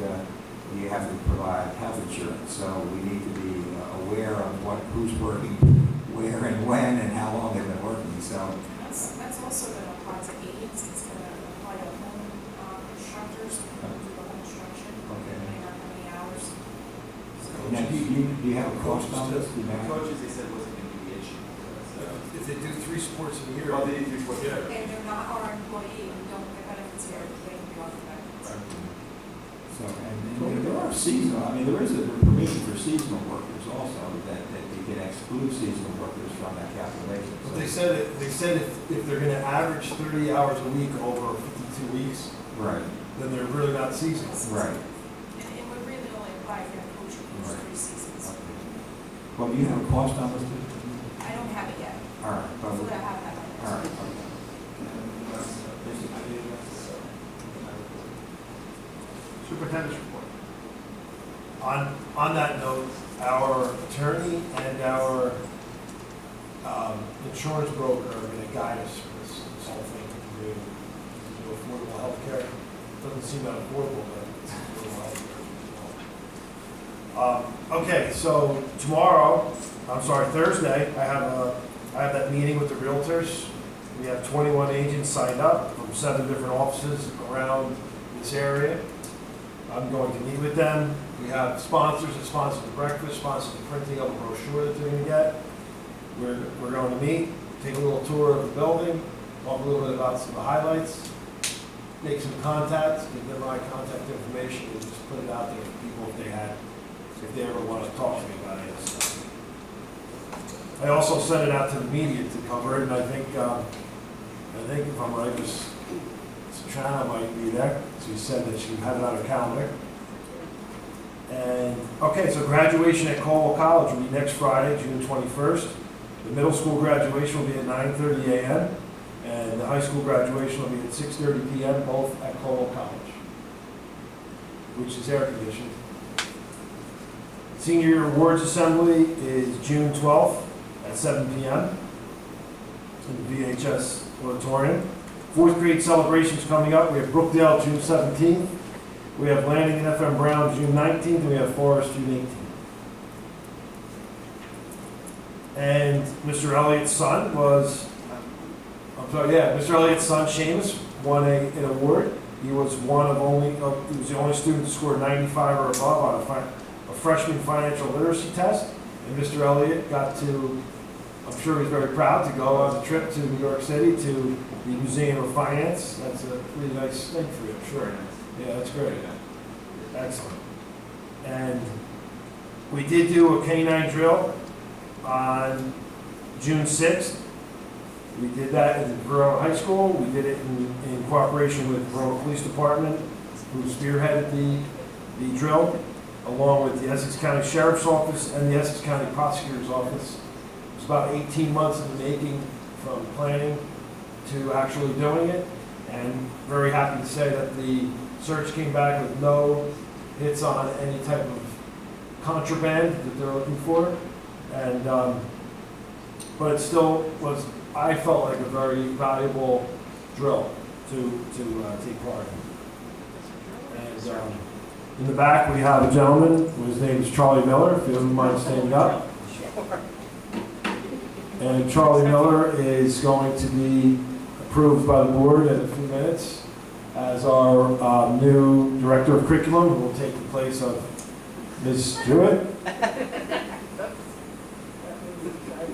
you have to provide health insurance. So we need to be aware of who's working where and when and how long they've been working. So That's also going to apply to aides, it's going to apply to home instructors, who do the home instruction, okay. depending on how many hours. Now, do you have a cost on this? Do you have- Coaches, they said wasn't going to be the issue. If they do 3 sports in a year. Well, they did 3 sports. Yeah. And they're not our employee, we don't get benefits here, they can be on the benefits. So, and there are seasonal, I mean, there is a provision for seasonal workers also, that you can exclude seasonal workers from that calculation. But they said if they're going to average 30 hours a week over 52 weeks, Right, then they're really not seasonal. right. And it would really only apply if you're coaching those 3 seasons. Okay. Well, do you have a cost on this? I don't have it yet, All right. hopefully I have that on All right. this. Okay. Superintendent's report. On that note, our attorney and our insurance broker are going to guide us for this whole thing to do affordable health care. Doesn't seem that affordable, but it's affordable health care. Okay, so Thursday, I have that meeting with the realtors. We have 21 agents signed up from 7 different offices around this area. I'm going to meet with them. We have sponsors that sponsor the breakfast, sponsor the printing of a brochure that they're going to get. We're going to meet, take a little tour of the building, talk a little bit about some of the highlights, make some contacts, give them my contact information, and just put it out there for people if they ever want to talk to me about any of this stuff. I also sent it out to the media to cover it, and I think if I'm right, Trana might be there. She said that she had it on her calendar. And, okay, so graduation at Colwell College will be next Friday, June 21st. The middle school graduation will be at 9:30 a.m. and the high school graduation will be at 6:30 p.m., both at Colwell College, which is air conditioned. Senior Awards Assembly is June 12th at 7 p.m. in the VHS auditorium. 4th grade celebrations coming up. We have Brookdale June 17th. We have Landing and FM Brown June 19th, and we have Forest June 18th. And Mr. Elliott's son Mr. Elliott's son, Seamus, won an award. He was he was the only student to score 95 or above on a freshman financial literacy test. And Mr. Elliott got to, I'm sure he's very proud to go on a trip to New York City to the Museum of Finance. That's a pretty nice thing for you, I'm sure. Yeah, that's great. Excellent. And we did do a K-9 drill on June 6th. We did that at the Verona High School. We did it in cooperation with the Verona Police Department, who spearheaded the drill, along with the Essex County Sheriff's Office and the Essex County Prosecutor's Office. It was about 18 months in the making, from planning to actually doing it. And very happy to say that the search came back with no hits on any type of contraband that they're looking for. And, but it still was, I felt like a very valuable drill to take part in. And in the back, we have a gentleman whose name is Charlie Miller, if you don't mind standing up. And Charlie Miller is going to be approved by the board in a few minutes as our new director of curriculum, who will take the place of Ms. Jewett.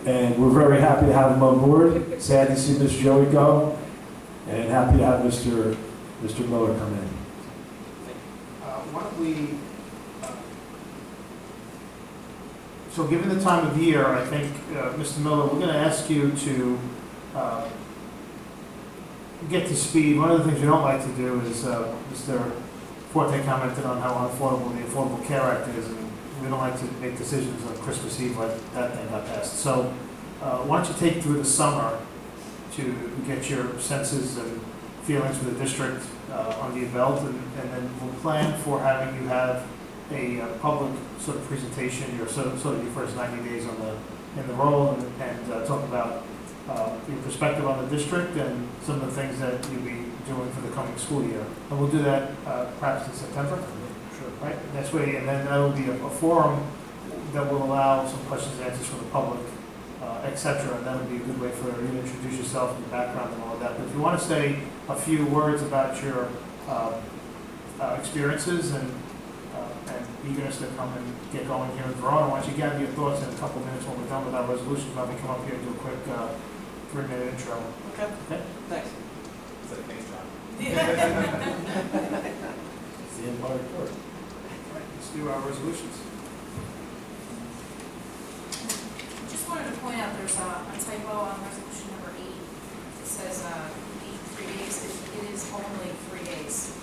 And we're very happy to have him on board. Sad to see Ms. Jewett go, and happy to have Mr. Miller come in. Why don't we, so given the time of year, I think, Mr. Miller, we're going to ask you to get to speed. One of the things we don't like to do is, Mr. Forte commented on how unaffordable the Affordable Care Act is, and we don't like to make decisions on Christmas Eve like that thing got passed. So why don't you take through the summer to get your senses and feelings for the district under your belt, and then we'll plan for having you have a public sort of presentation, your sort of your first 90 days in the role, and talk about your perspective on the district and some of the things that you'll be doing for the coming school year. And we'll do that perhaps in September. Sure. Right? That's way, and then that'll be a forum that will allow some questions and answers from the public, et cetera. And that'll be a good way for you to introduce yourself and your background and all of that. But if you want to say a few words about your experiences and eagerness to come and get going here in Verona, why don't you gather your thoughts in a couple of minutes when we're done with our resolutions? Let me come up here and do a quick 3-minute intro. Okay, Okay? thanks. It's like, thanks, John. It's the end part of the report. All right, let's do our resolutions. Just wanted to point out, there's a typo on resolution number 8. It says 3 days. It is only 3 days.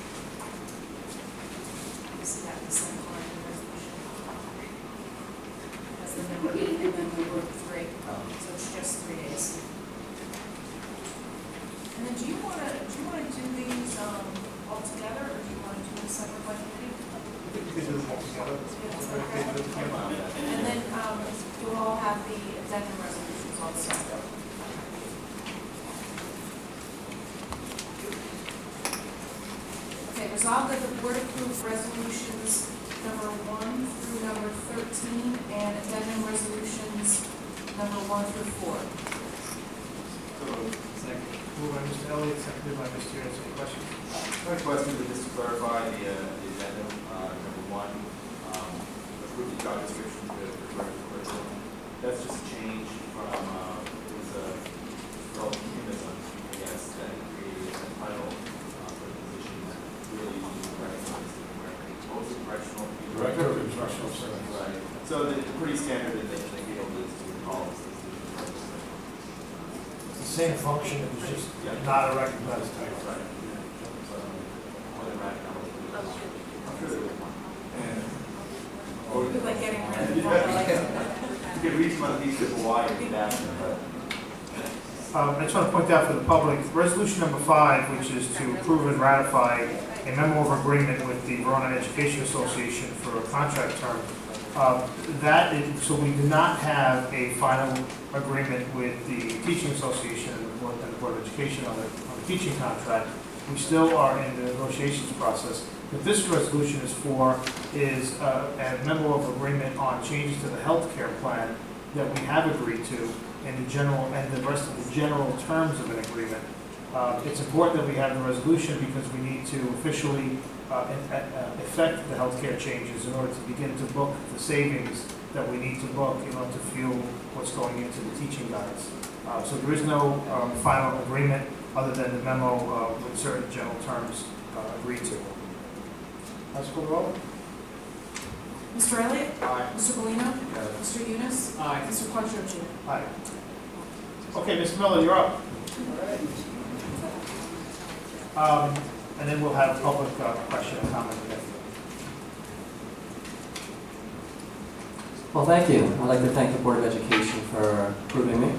You see that in the second line of the resolution. That's the number 8 and then the word 3. So it's just 3 days. And then do you want to do these all together, or do you want to do them separate by committee? You can do them all together. And then you'll all have the addendum resolutions also. Okay, resolved that the board approve resolutions number 1 through number 13 and addendum resolutions number 1 through 4. Second. Moved by Mr. Elliott, seconded by Mr. Yance. Any questions? My question is just to clarify the addendum, number 1, approve the job description to the director of curriculum. That's just a change from, it was a relativism, I guess, that created a title for the position that really recognized the post-correctional. Director of Instructional Services. Right. So it's pretty standard in the field is to call this position. It's the same function, it was just not a recognized title. Right. So, more than that, I'm sure there was one. It's like getting rid of the You could reach one of these to Hawaii and that, but. I just want to point out for the public, resolution number 5, which is to approve and ratify a memo of agreement with the Verona Education Association for a contract term. So we do not have a final agreement with the Teaching Association and the Board of Education on the teaching contract. We still are in the negotiations process. What this resolution is for is a memo of agreement on changes to the health care plan that we have agreed to in the general and the rest of the general terms of an agreement. It's important that we have the resolution because we need to officially effect the health care changes in order to begin to book the savings that we need to book in order to fuel what's going into the teaching guides. So there is no final agreement other than the memo with certain general terms agreed to. Let's call the roll. Mr. Elliott? Aye. Mr. Bellino? Mr. Yunus? Aye. Mr. Quattro. Aye. Okay, Mr. Miller, you're up. And then we'll have public question and comment again. Well, thank you. I'd like to thank the Board of Education for approving me.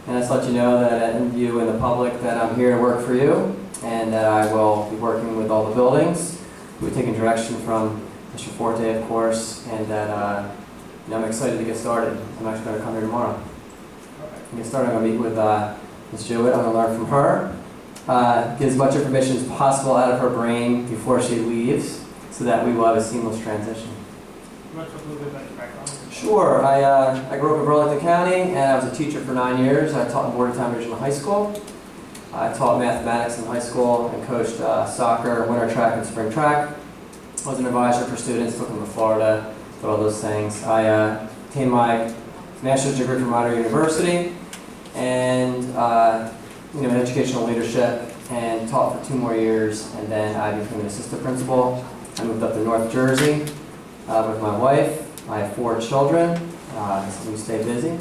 And just let you know that, and you and the public, that I'm here to work for you, and that I will be working with all the buildings. We're taking direction from Mr. Forte, of course, and that I'm excited to get started. I'm actually going to come here tomorrow. To get started, I'm going to meet with Ms. Jewett. I'm going to learn from her. Get as much information as possible out of her brain before she leaves, so that we will have a seamless transition. You want to talk a little bit about your background? Sure. I grew up in Burlington County, and I was a teacher for 9 years. I taught in Bordertown Regional High School. I taught mathematics in high school and coached soccer, winter track, and spring track. I was an advisor for students, took them to Florida, did all those things. I obtained my master's degree from Rider University, and in educational leadership, and taught for 2 more years, and then I became an assistant principal. I moved up to North Jersey with my wife. I have 4 children, so we stay busy.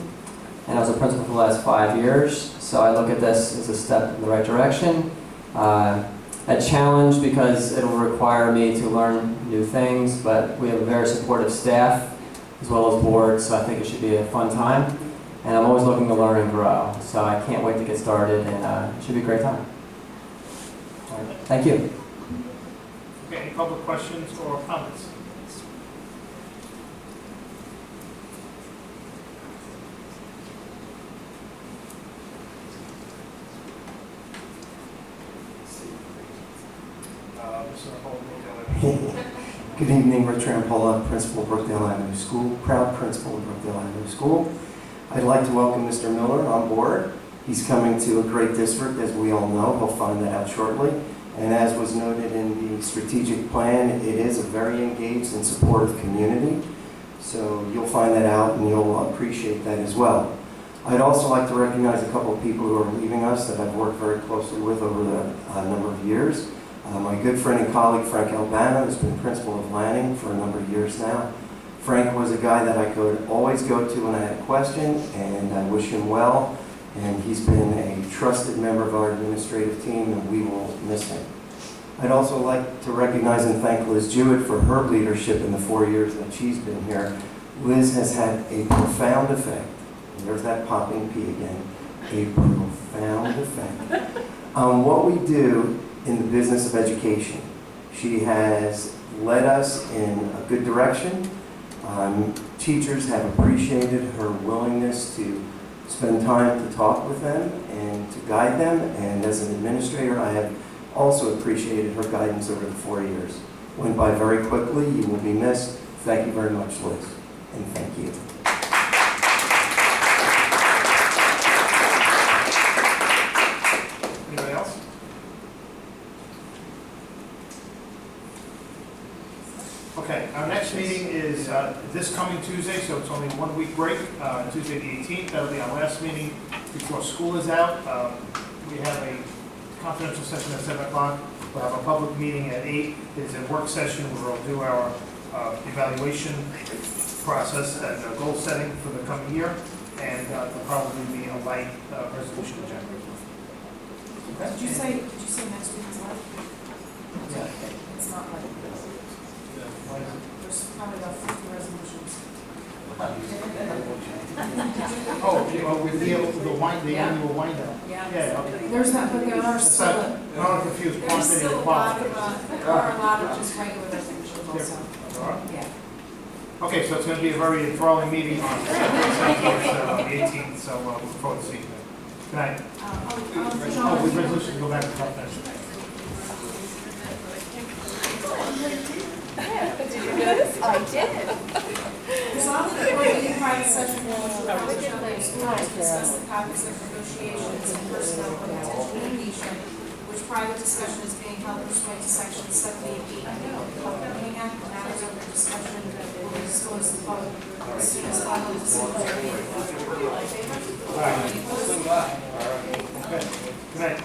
And I was a principal for the last 5 years, so I look at this as a step in the right direction. A challenge because it will require me to learn new things, but we have a very supportive staff as well as board, so I think it should be a fun time. And I'm always looking to learn and grow, so I can't wait to get started, and it should be a great time. All right. Thank you. Okay, any public questions or comments? Good evening, Rich Rampolla, Principal of Brookdale Avenue School, proud Principal of Brookdale Avenue School. I'd like to welcome Mr. Miller on board. He's coming to a great district, as we all know. He'll find that out shortly. And as was noted in the strategic plan, it is a very engaged and supportive community. So you'll find that out and you'll appreciate that as well. I'd also like to recognize a couple of people who are leaving us that I've worked very closely with over the number of years. My good friend and colleague, Frank Albano, has been principal of Lanning for a number of years now. Frank was a guy that I could always go to when I had a question, and I wish him well. And he's been a trusted member of our administrative team, and we will miss him. I'd also like to recognize and thank Liz Jewett for her leadership in the 4 years that she's been here. Liz has had a profound effect, and there's that popping P again, a profound effect on what we do in the business of education. She has led us in a good direction. Teachers have appreciated her willingness to spend time to talk with them and to guide them, and as an administrator, I have also appreciated her guidance over the 4 years. Went by very quickly. You will be missed. Thank you very much, Liz, and thank you. Anybody else? Okay, our next meeting is this coming Tuesday, so it's only 1 week break, Tuesday the 18th. That'll be our last meeting before school is out. We have a confidential session at 7 o'clock. We'll have a public meeting at 8. It's a work session where we'll do our evaluation process and goal setting for the coming year, and there'll probably be a light resolution agenda. Okay. Did you say next week is light? Yeah. It's not light. There's probably about 50 resolutions. Oh, with the annual wind down. Yeah, okay. There's not, but there are It's still, not, I'm confused, there's quantity still and a lot quality. of, there are a lot of just regular resolutions also. All right. Yeah. Okay, so it's going to be a very enthralling meeting on the 18th, so we'll look forward to seeing you. Good night. Oh, with resolution, go back to top next. I did. Resolved that the board meeting private session will establish the school to discuss the topics of negotiations and personnel with potential litigation, which private discussion is being held pursuant to section 78 of the Public Meeting Act. The matters under discussion will be disclosed to the public as soon as filed with the Secretary of State. All in favor? All right. Any opposed? Okay, good night.